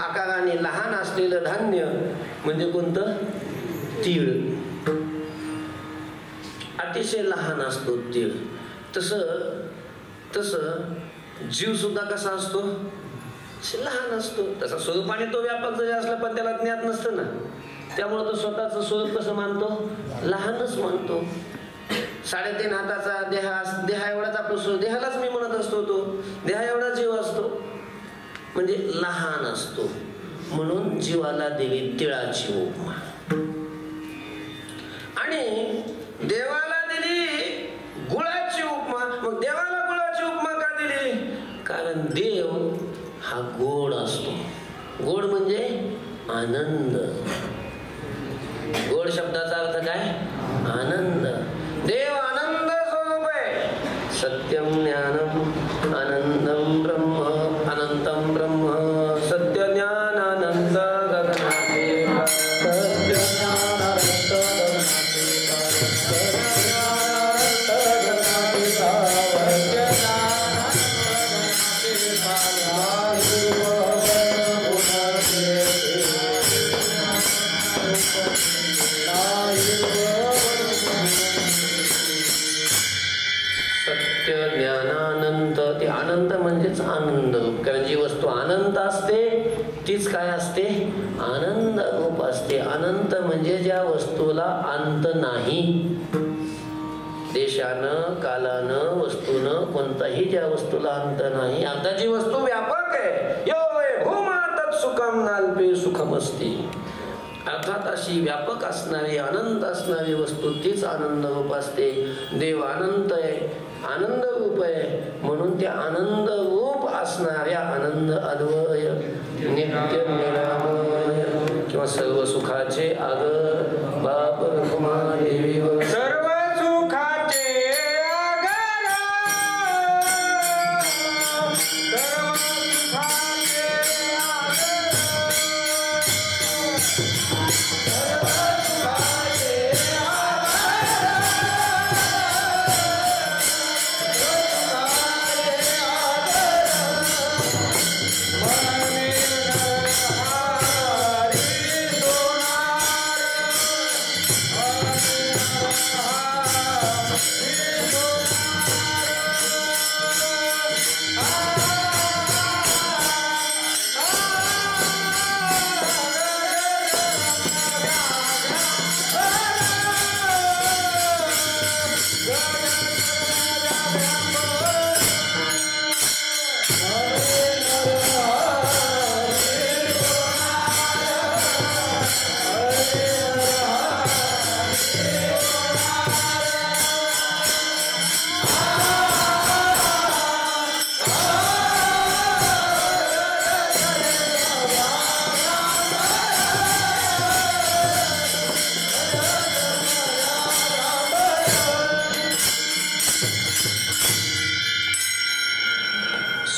आकाराने लहान असलेलं धान्य म्हणजे कोणतं? तीळ. अतिशय लहान असतो तीळ. तसं जीव सुद्धा कसा असतो? लहान असतो. तसा स्वरूपाने तो व्यापक जरी असला पण त्याला ज्ञात नसतं ना. त्यामुळे तो स्वतःचं स्वरूप कसं मानतो? लहानच मानतो. 3.5 हाताचा देहा एवढाच आपलं स्वरूप. देहालाच मी म्हणत असतो. तो देहा एवढा जीव असतो म्हणजे लहान असतो. म्हणून जीवाला दिली तिळाची उपमा आणि देवाला दिली गुळाची उपमा. मग देवाला गुळाची उपमा का दिली? कारण देव हा गोड असतो. गोड म्हणजे आनंद. गोड शब्दाचा अर्थ काय? आनंद. देव आनंद स्वरूप आहे. सत्यम ज्ञानम आनंदम ब्रह्म अनंतम ब्रह्म. सत्य ज्ञान आनंद गगनाते आनंद म्हणजेच आनंद रूप. कारण जी वस्तू अनंत असते तीच काय असते? आनंद रूप असते. अनंत म्हणजे ज्या वस्तूला अंत नाही. देशानं, कालानं, वस्तूनं, कोणताही ज्या वस्तूला अंत नाही. आता जी वस्तू व्यापक आहे, यो वै भूमा तत् सुखम नाल्पे सुखमस्ति. अर्थात अशी व्यापक असणारी, अनंत असणारी वस्तू तीच आनंद रूप असते. देव अनंत आहे, आनंद रूप आहे. म्हणून त्या आनंद रूप असणाऱ्या आनंद अद्वय नित्य निरामय किंवा सर्व सुखाचे आगर बाप रखुमा देवी व सर्व सुखाचे आगर सर्व सुखाचे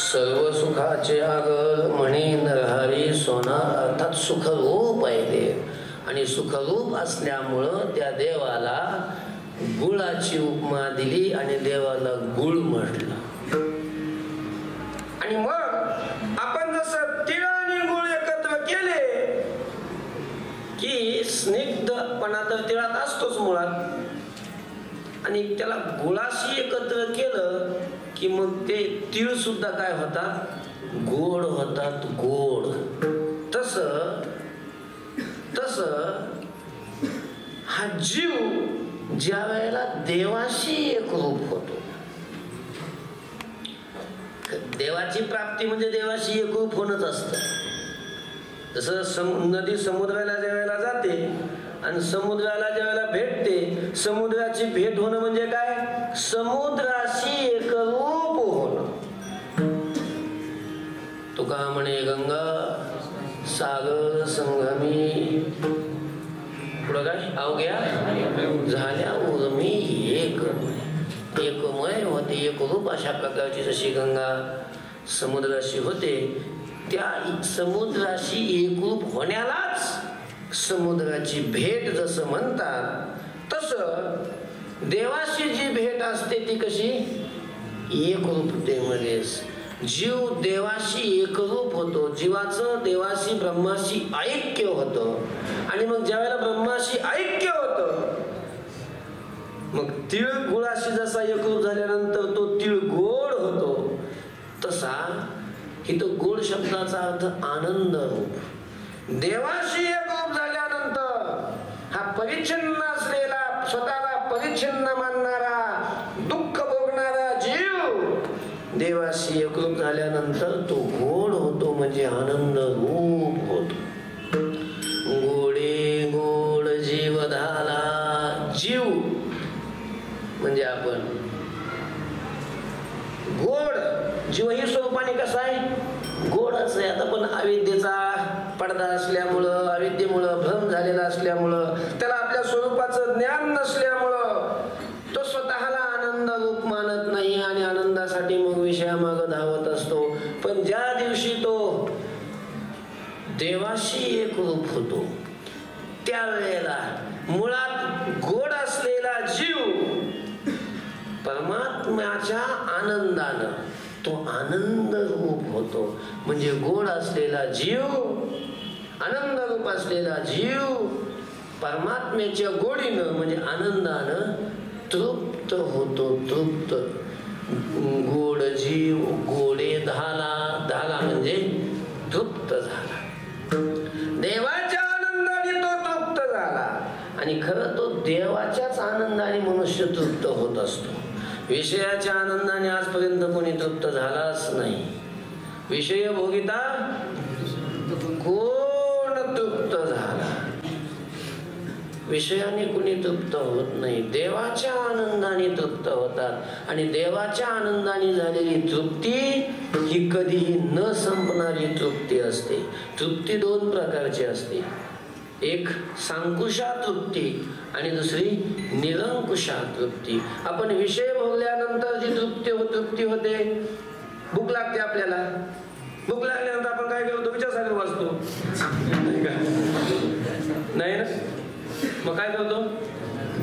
सर्व सुखाचे आगर म्हणे नरहरी सोना, अर्थात सुखरूप आहे देव. आणि सुखरूप असल्यामुळं त्या देवाला गुळाची उपमा दिली आणि देवाला गुळ म्हटलं. आणि मग आपण जसं तिळ आणि गुळ एकत्र केले की स्निग्धपणा तर तिळात असतोच मुळात, आणि त्याला गुळाशी एकत्र केलं की मग ते तीळ सुद्धा काय होतात, गोड होतात, गोड. तस हा जीव ज्या वेळेला देवाशी एकरूप होतो, देवाची प्राप्ती म्हणजे देवाशी एकरूप होणंच असतं. जसं नदी समुद्राला ज्या वेळेला जाते आणि समुद्राला ज्या वेळेला भेटते, समुद्राची भेट होणं म्हणजे काय, समुद्राशी एकरूप होणं. तुका म्हणे गंगा सागर संगमी, पुढं काय, अवघ्या झाल्या उर्मी एकमय होते, एकरूप. अशा प्रकारची जशी गंगा समुद्राशी होते, त्या समुद्राशी एकरूप होण्यालाच समुद्राची भेट जसं म्हणतात, तसं देवाशी जी भेट असते ती कशी, एकरूपतेमध्येच. जीव देवाशी एकरूप होतो, जीवाचं देवाशी ब्रह्माशी ऐक्य होतं. आणि मग ज्या वेळेला ब्रह्माशी ऐक्य होतं, मग तीळ गुळाशी जसा एकरूप झाल्यानंतर तो तीळ गोड होतो, तसा इथं गोड शब्दाचा अर्थ आनंद रूप. देवाशी एकरूप झाल्यानंतर हा परिच्छिन्न असलेला, स्वतःला परिच्छिन्न मानणारा, दुःख भोगणारा जीव देवाशी एकरूप झाल्यानंतर तो गोड होतो, म्हणजे आनंद रूप होतो. गोडे गोड जीव झाला. जीव म्हणजे आपण, गोड जीव ही स्वरूपाने कसा आहे, गोडच आहे. आता पण अविद्येचा पडदा असल्यामुळं, अविद्येमुळं भ्रम झालेला असल्यामुळं, त्याला आपल्या स्वरूपाचं ज्ञान नसल्यामुळं तो स्वतःला आनंद रूप मानत नाही आणि आनंदासाठी मग विषयामागं धावत असतो. पण ज्या दिवशी तो देवाशी एकरूप होतो, त्यावेळेला मुळात गोड असलेला जीव परमात्म्याच्या आनंदानं तो आनंद रूप होतो. म्हणजे गोड असलेला जीव, आनंद रूप असलेला जीव परमात्म्याच्या गोडीनं म्हणजे आनंदानं तृप्त होतो. तृप्त, गोड जीव गोडे झाला, झाला म्हणजे तृप्त झाला. देवाच्या आनंदाने तो तृप्त झाला. आणि खरं तो देवाच्याच आनंदाने मनुष्य तृप्त होत असतो. विषयाच्या आनंदाने आजपर्यंत कोणी तृप्त झालाच नाही. विषय भोगिता कोण तृप्त झाला, विषयाने कुणी तृप्त होत नाही. देवाच्या आनंदाने तृप्त होतात. आणि देवाच्या आनंदाने झालेली तृप्ती ही कधीही न संपणारी तृप्ती असते. तृप्ती दोन प्रकारची असते, एक सांकुशा तृप्ती आणि दुसरी निरंकुशा तृप्ती. आपण विषय भोगल्यानंतर जी तृप्ती होते, भूक लागते आपल्याला, भूक लागल्यानंतर आपण काय करतो, विचारसागर वाचतो नाही ना, मग काय करतो,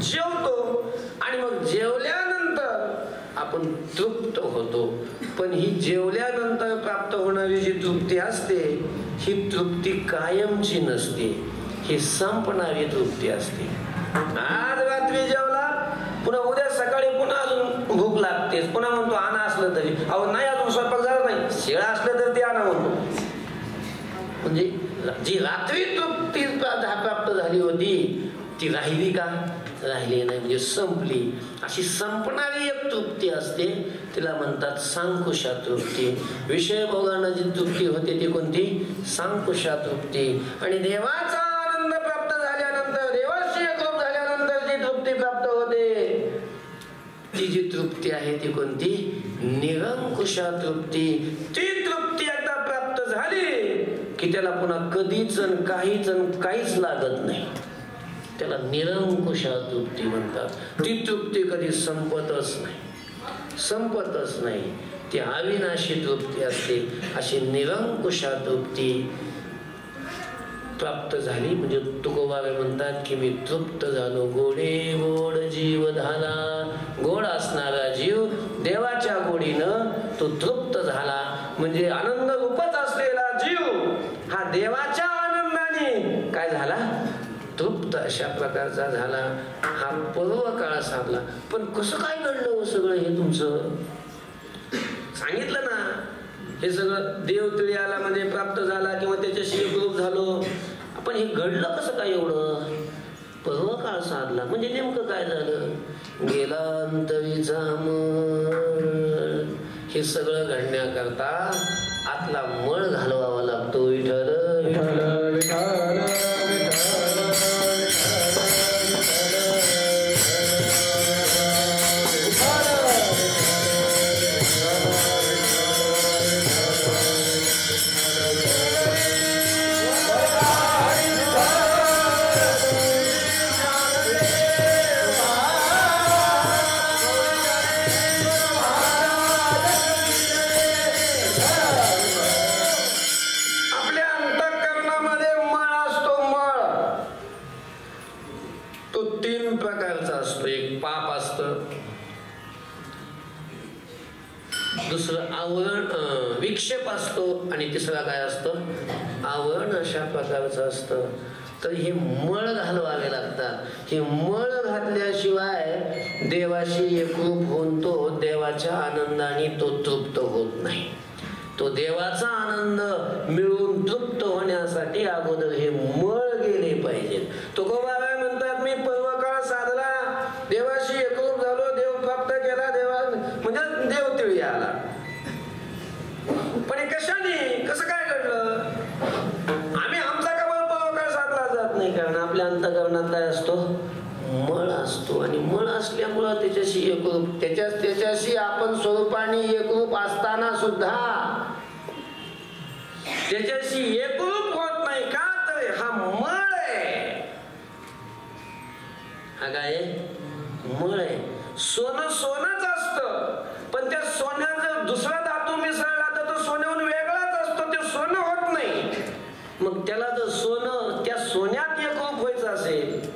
जेवतो. आणि मग जेवल्यानंतर आपण तृप्त होतो. पण ही जेवल्यानंतर प्राप्त होणारी जी तृप्ती असते, ही तृप्ती कायमची नसते, ही संपणारी तृप्ती असते. आज रात्री जेवला, पुन्हा उद्या सकाळी पुन्हा अजून भूक लागते, पुन्हा म्हणतो आणा असलं तरी, अहो नाही अजून स्वयंपाक झाला नाही, शिळा असलं तर ते आणा म्हणतो. म्हणजे जी रात्री तृप्ती प्राप्त झाली होती ती राहिली का, राहिली नाही, म्हणजे संपली. अशी संपणारी एक तृप्ती असते, तिला म्हणतात सांकुशा तृप्ती. विषय भोगानं जी तृप्ती होते ती कोणती? सांकुशा तृप्ती. आणि देवाचा आनंद प्राप्त झाल्यानंतर, देवाशी एकरूप झाल्यानंतर जी तृप्ती प्राप्त होते, ती जी तृप्ती आहे ती कोणती? निरंकुशा तृप्ती. ती तृप्ती एकदा प्राप्त झाली की त्याला पुन्हा कधीच काहीच लागत नाही. त्याला निरंकुशा तृप्ती म्हणतात. ती तृप्ती कधी संपतच नाही. ती अविनाशी तृप्ती असते. अशी निरंकुशा तृप्ती प्राप्त झाली म्हणजे तुकोबाबाई म्हणतात की मी तृप्त झालो. गोडे गोड जीव झाला. गोड असणारा जीव देवाच्या गोडीनं तो तृप्त झाला. म्हणजे आनंद रूपच असलेला जीव हा देवाच्या आनंदाने काय झाला? तृप्त अशा प्रकारचा झाला. हा पर्व काळ साधला. पण कसं काय घडलं सगळं हे? तुमचं सांगितलं ना, हे सगळं देवतळी आला म्हणजे प्राप्त झाला किंवा त्याच्याशी एकरूप झालो. पण हे घडलं कसं काय एवढं? पर्व काळ साधला म्हणजे नेमकं काय झालं? गेला अंतरीचा मळ. हे सगळं घडण्याकरता आतला मळ घालवावा लागतो. विठ्ठल विठ्ठल विठ्ठल दुसरं आवरण विक्षेप असतो आणि तिसरा काय असतं? आवरण अशा प्रकारचं असतं. तर हे मळ घालवावे लागतात. हे मळ घातल्याशिवाय देवाशी एकरूप होऊन तो देवाच्या आनंदाने तो तृप्त होत नाही. तो देवाचा आनंद मिळून तृप्त होण्यासाठी अगोदर हे मळ गेले पाहिजेत. तुकोबाबाई म्हणतात मी पर्व काळ साधला, देवाशी एकरूप झालो, देव प्राप्त केला, देवा म्हणजे देवतळी आला. पण हे कशाने कसं काय घडलं? आम्ही आमचा कबळ पर्व काळ साधला जात नाही. कारण आपल्या अंतःकरणात काय असतो? मळ असतो. आणि मळ असल्यामुळं त्याच्याशी एकरूप त्याच्याशी आपण स्वरूपाने एकरूप असताना सुद्धा त्याच्याशी एकरूप होत नाही. का? तर हा मळ आहे. हा काय मळ आहे. सोनं सोनंच असतं, पण त्या सोन्यात जर दुसरा धातू मिसळला तर तो सोन्याहून वेगळाच असतो. ते सोनं होत नाही. मग त्याला जर सोनं त्या सोन्यात एकरूप व्हायचं असेल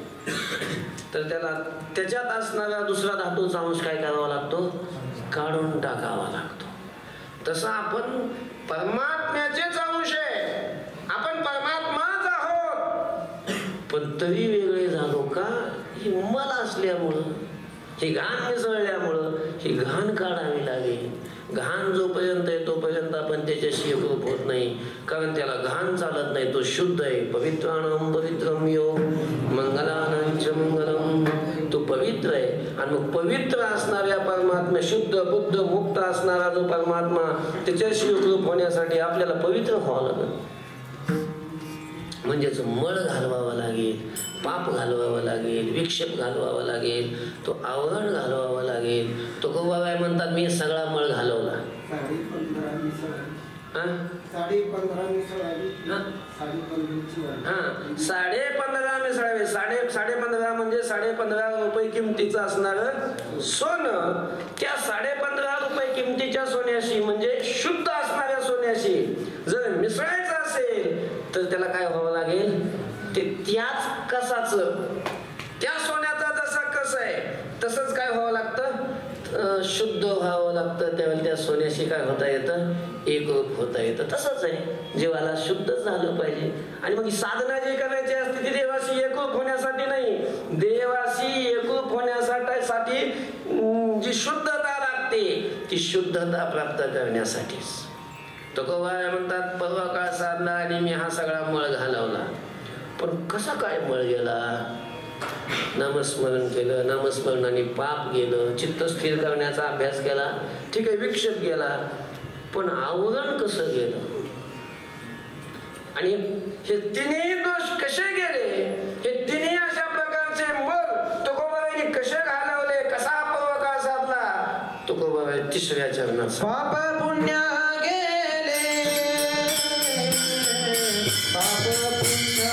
तर त्याला त्याच्यात असणारा दुसरा धातूचा अंश काय करावा लागतो? काढून टाकावा लागतो. तसं आपण परमात्म्याचेच अंश आहे. आपण परमात्माच आहोत, पण तरी वेगळे झालो का? ही मल असल्यामुळं, ही घाण मिसळल्यामुळं ही घाण काढावी लागेल. घाण जोपर्यंत आहे तोपर्यंत आपण त्याच्याशी एकरूप होत नाही. कारण त्याला घाण चालत नाही. तो शुद्ध आहे. पवित्राणां पवित्रं यो मंगलानां च मंगलम. तो पवित्र आहे. आणि मग पवित्र असणाऱ्या परमात्मा, शुद्ध बुद्ध मुक्त असणारा जो परमात्मा, त्याच्याशी एकरूप होण्यासाठी आपल्याला पवित्र व्हावं लागेल. म्हणजेच मळ घालवावा लागेल, पाप घालवावं लागेल, विक्षेप घालवावा लागेल, तो आवरण घालवावा लागेल. तो तुकोबाबाई म्हणतात मी सगळा मळ घालवला. 15.5 मिसळावे. 15.5 म्हणजे 15.5 रुपये किमतीचं असणार सोनं. त्या 15.5 रुपये किमतीच्या सोन्याशी म्हणजे शुद्ध असणाऱ्या सोन्याशी जर मिसळायचं असेल तर त्याला काय व्हावं लागेल? ते त्याच कसाचं, त्या सोन्याचा जसा कस आहे तसंच काय व्हावं लागतं? शुद्ध व्हावं लागतं. त्यावेळेला त्या सोन्याशी काय होता येतं? एकरूप होता येतं. तसंच आहे, जीवाला शुद्ध झालं पाहिजे. आणि मग साधना जी करायची असते ती देवाशी एकरूप होण्यासाठी नाही, देवाशी एकरूप होण्यासाठी जी शुद्धता लागते ती शुद्धता प्राप्त करण्यासाठीच. तुकोबाबाई म्हणतात पर्व काळ साधला आणि मी हा सगळा मळ घालवला. पण कसा काय मळ गेला? नामस्मरण केलं, नामस्मरणाने पाप गेलं, चित्त स्थिर करण्याचा अभ्यास केला, ठीक आहे, विक्षेप गेला, पण आवरण कसं गेलं आणि हे तिन्ही दोष कसे गेले, हे तिन्ही अशा प्रकारचे मग तुकोबारायांनी कसे घालवले, कसा अपवर्ग साधला, तुकोबाराय तिसऱ्या चरणात पाप पुण्य गेले, पाप पुण्य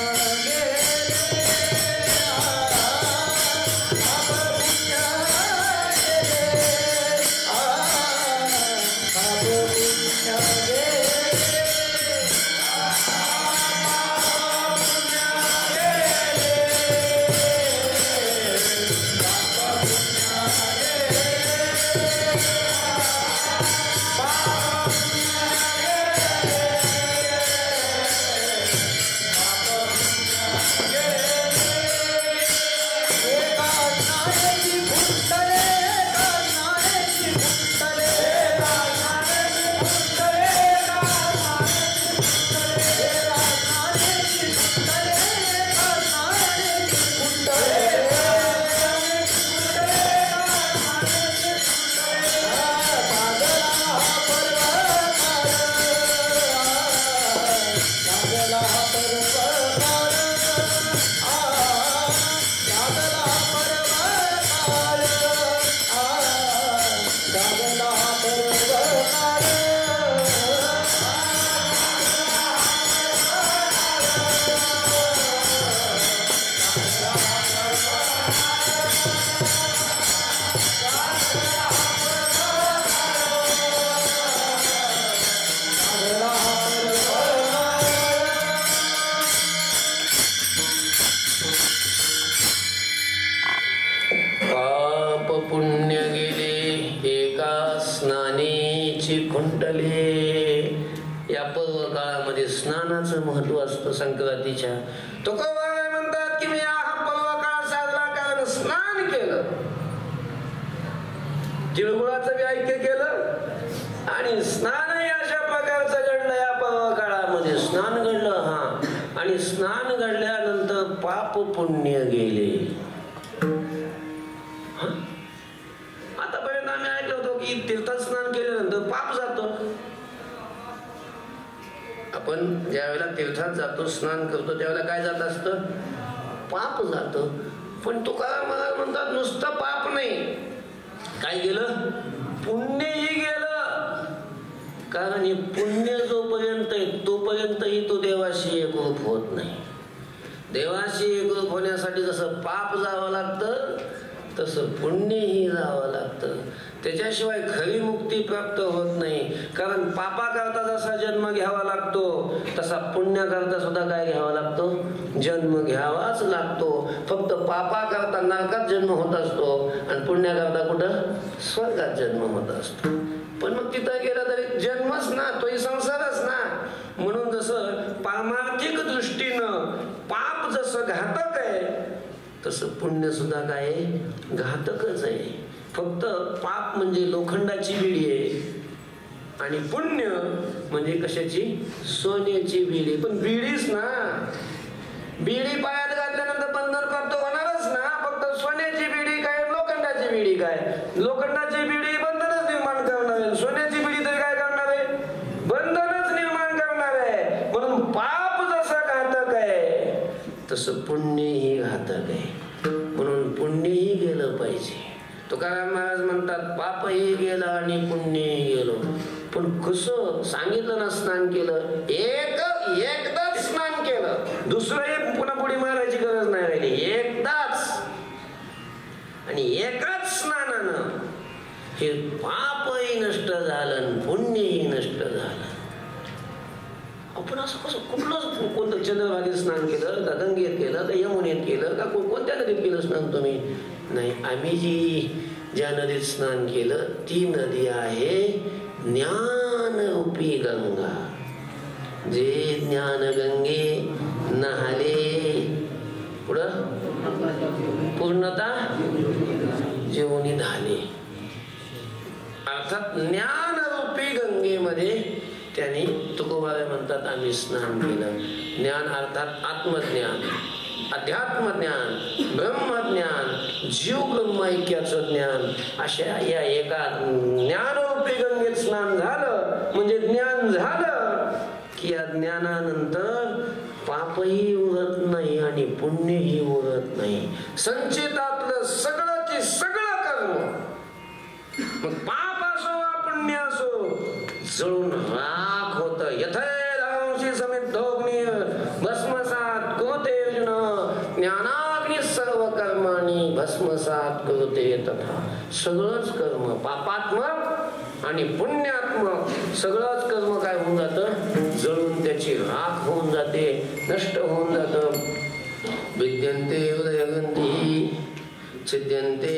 या पर्व काळामध्ये स्नानाचं महत्व असतं. संक्रांतीच्या तुकोबाराय म्हणतात की मी हा पर्व काळ साजरा कारण स्नान केलं, तिळगुळाचं बी ऐक्य केलं आणि स्नानही अशा प्रकारचं घडलं. या पर्व काळामध्ये स्नान घडलं. हा, आणि स्नान घडल्यानंतर पाप पुण्य गेले. आतापर्यंत आम्ही ऐकलं होतो की तीर्थात स्नान केल्यानंतर पाप जातं. आपण ज्या वेळेला तीर्थात जातो, स्नान करतो, त्यावेळेला काय जात असतं? पाप जातं. पण तुकाराम महाराज म्हणतात नुसतं पाप नाही, काय गेलं? पुण्यही गेलं. कारण हे पुण्य जोपर्यंत आहे तोपर्यंतही तो देवाशी एकरूप होत नाही. देवाशी एकरूप होण्यासाठी जसं पाप जावं लागतं तसं पुण्यही जावं लागतं. त्याच्याशिवाय खरी मुक्ती प्राप्त होत नाही. कारण पापाकरता जसा जन्म घ्यावा लागतो तसा पुण्याकरता सुद्धा काय घ्यावा लागतो? जन्म घ्यावाच लागतो. फक्त पापाकरता नरकात जन्म होत असतो आणि पुण्याकरता कुठं? स्वर्गात जन्म होत असतो. पण मग तिथं गेला तरी जन्मच ना, तोही संसारच ना. म्हणून जसं पारमार्थिक दृष्टीनं पाप जसं घातक आहे तसं पुण्य सुद्धा काय घातकच आहे. फक्त पाप म्हणजे लोखंडाची बिडी आहे आणि पुण्य म्हणजे कशाची? सोन्याची बिडी. पण बिडीच ना, बिडी पायात घातल्यानंतर बंधन प्राप्त होणारच ना. फक्त सोन्याची बिडी काय, लोखंडाची बिडी काय? लोखंडाची बिडी बंधनच निर्माण करणार आहे, सोन्याची बिडी तरी काय करणार आहे? बंधनच निर्माण करणार आहे. म्हणून पाप जसं घातक आहे तसं पुण्यही घातक आहे. म्हणून पुण्यही गेलं पाहिजे. तुकाराम महाराज म्हणतात पापही गेलं आणि पुण्यही गेलं. पण कसं सांगितलं ना, स्नान केलं, एकदाच स्नान केलं, दुसरंही पुन्हा पुढे मारायची गरज नाही राहिली. एकदाच आणि एकाच स्नानानं हे पापही नष्ट झालं, पुण्यही नष्ट झालं. आपण असं कसं कुठलं कोणतं चंद्रभागेत स्नान केलं का, गंगेत केलं का, यमुनेत केलं का, कोणत्या नदीत केलं स्नान तुम्ही? नाही, आम्ही ज्या नदीत स्नान केलं ती नदी आहे ज्ञानरूपी गंगा. जे ज्ञान गंगे नहाले पुढं पूर्णता जेवणी झाले. अर्थात ज्ञानरूपी गंगेमध्ये त्यांनी तुकोबाराय म्हणतात आम्ही स्नान केलं. ज्ञान अर्थात आत्मज्ञान. अध्यात्मज्ञान, ब्रह्मज्ञान, जीव ब्रह्म ऐक्याचं ज्ञान, अशा या एका ज्ञानरूपी गंगेत स्नान झालं म्हणजे ज्ञान झालं की या ज्ञानानंतर पापही उरत नाही आणि पुण्यही उरत नाही. संचितातलं सगळं सगळं कर्म, मग पाप असो पुण्य असो, जळून राख होत. यथैधांशी समिद्धोग्नी भस्मसात कुरुते अर्जुन ज्ञानाग्नी सर्व कर्माणि भस्मसात कुरुते तथा. सगळंच कर्म पापात्मक आणि पुण्यात्मक सगळंच कर्म काय होऊन जातं, जळून त्याची राख होऊन जाते, नष्ट होऊन जातं. विद्यन्ते हृदयग्रंथी छिद्यन्ते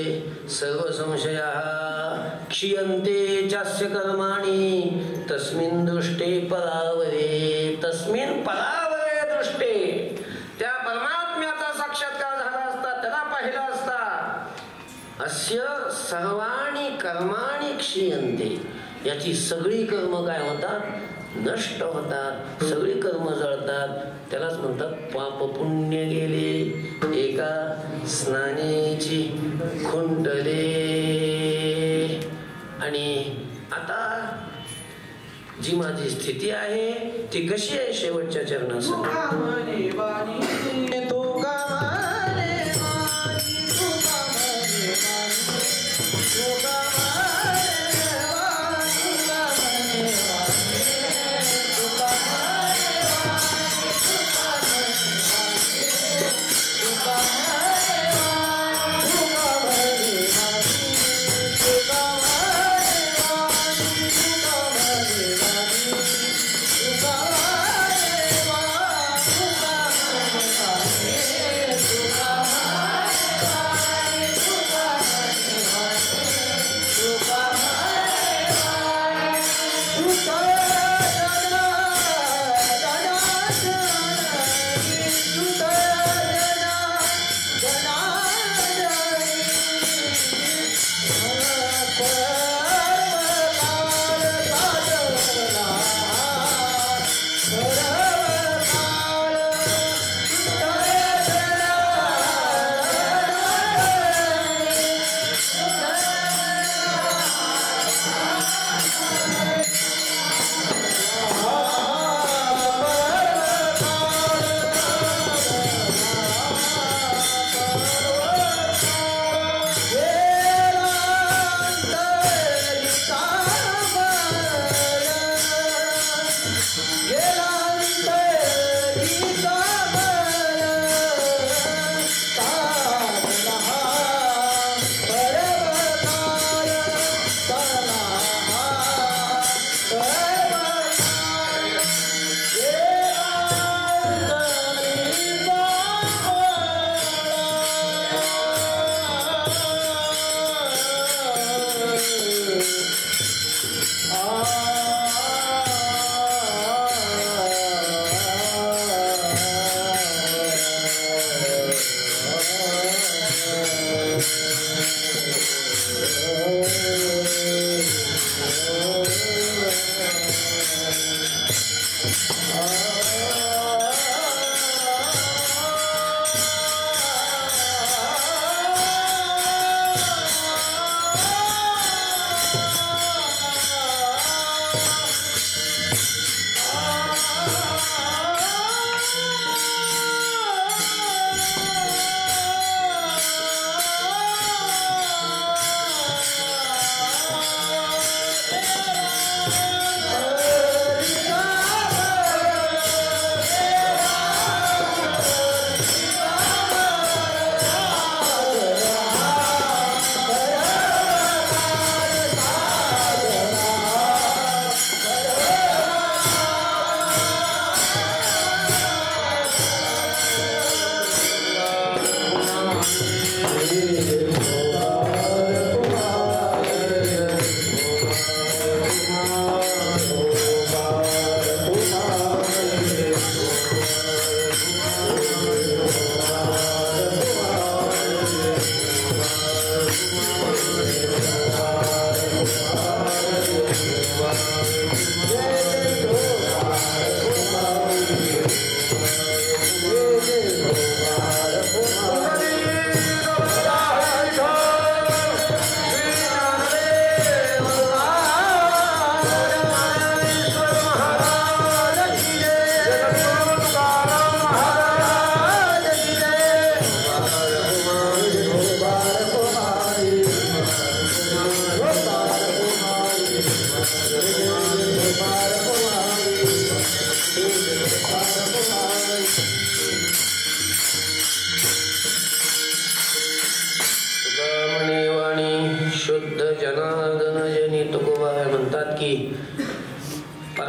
सर्व संशयाः क्षीयन्ते चास्य कर्माणि तस्मिन् दृष्टे परावरे. तस्मिन् परावरे दृष्टे, त्या परमात्म्याचा साक्षात्कार झाला असता, त्याला पाहिला असता. अस्य सर्वाणि कर्माणि क्षीयन्ते, याची सगळी कर्म काय होतात, नष्ट होतात, सगळी कर्म जळतात. त्यालाच म्हणतात पाप पुण्य गेले एका स्नानेची खुंटले. आणि आता जी माझी स्थिती आहे ती कशी आहे शेवटच्या चरणासाठी.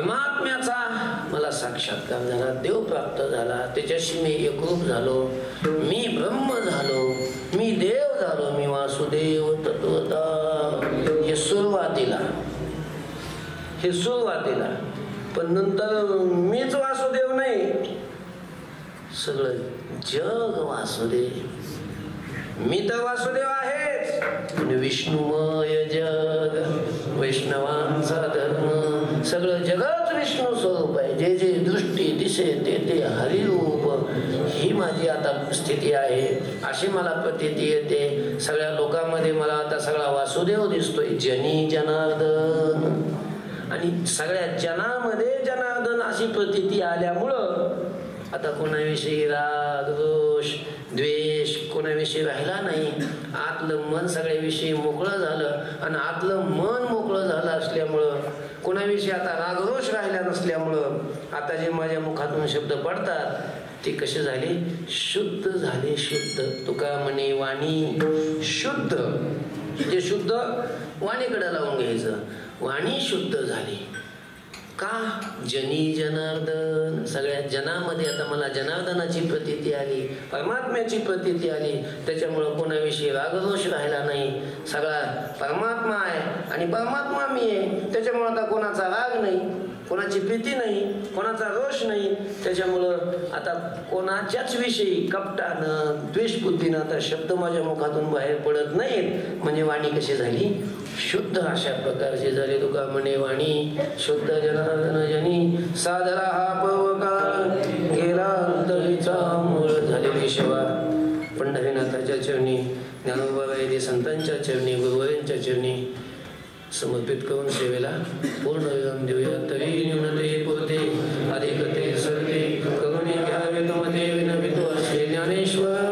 परमात्म्याचा मला साक्षात्कार झाला, देव प्राप्त झाला, त्याच्याशी मी एकरूप झालो, मी ब्रह्म झालो, मी देव झालो, मी वासुदेव तत्वता. हे सुरुवातीला पण नंतर मीच वासुदेव नाही, सगळं जग वासुदेव. मी तर वासुदेव आहेच, विष्णुमय जग, वैष्णवांचा धर्म, सगळं जगच विष्णू स्वरूप आहे. जे जे दृष्टी दिसे ते ते हरिरूप. ही माझी आता स्थिती आहे, अशी मला प्रतीती येते. सगळ्या लोकांमध्ये मला आता सगळा वासुदेव दिसतोय, जनी जनार्दन. आणि सगळ्या जनामध्ये जनार्दन अशी प्रतीती आल्यामुळं आता कोणाविषयी राग रोष द्वेष कोणाविषयी राहिला नाही. आतलं मन सगळ्याविषयी मोकळं झालं, आणि आतलं मन मोकळं झालं असल्यामुळं कोणाविषयी आता रागरोष राहिला नसल्यामुळं आता जे माझ्या मुखातून शब्द पडतात ते कसे झाले, शुद्ध झाले. शुद्ध तुका म्हणे वाणी शुद्ध, जे शुद्ध वाणीकडे लावून घ्यायचं. वाणी शुद्ध झाली का, जनी जनार्दन. सगळ्या जनामध्ये आता मला जनार्दनाची प्रतीती आली, परमात्म्याची प्रतीती आली. त्याच्यामुळं कोणाविषयी रागदोष राहिला नाही. सगळा परमात्मा आहे आणि परमात्मा मी आहे. त्याच्यामुळं आता कोणाचा राग नाही, कोणाची प्रीती नाही, कोणाचा रोष नाही. त्याच्यामुळं आता कोणाच्याच विषयी कपटानं द्वेषबुद्धीनं आता शब्द माझ्या मुखातून बाहेर पडत नाहीत. म्हणजे वाणी कशी झाली, शुद्ध अशा प्रकारची झाली. तुका म्हणे वाणी शुद्ध जनार्दन जनी, सादरा हा पवकार गेला अंतरीचा मूळ. झालेली सेवा पंढरीनाथाच्या चरणी, ज्ञानोबा संतांच्या चरणी, गुरुवारांच्या चरणी समर्पित करून सेवेला पूर्ण विराम देऊया. तरी न्यूनते पुरते अधिकते सरते करुणे घ्यावे तुमते विनवितो असे ज्ञानेश्वर.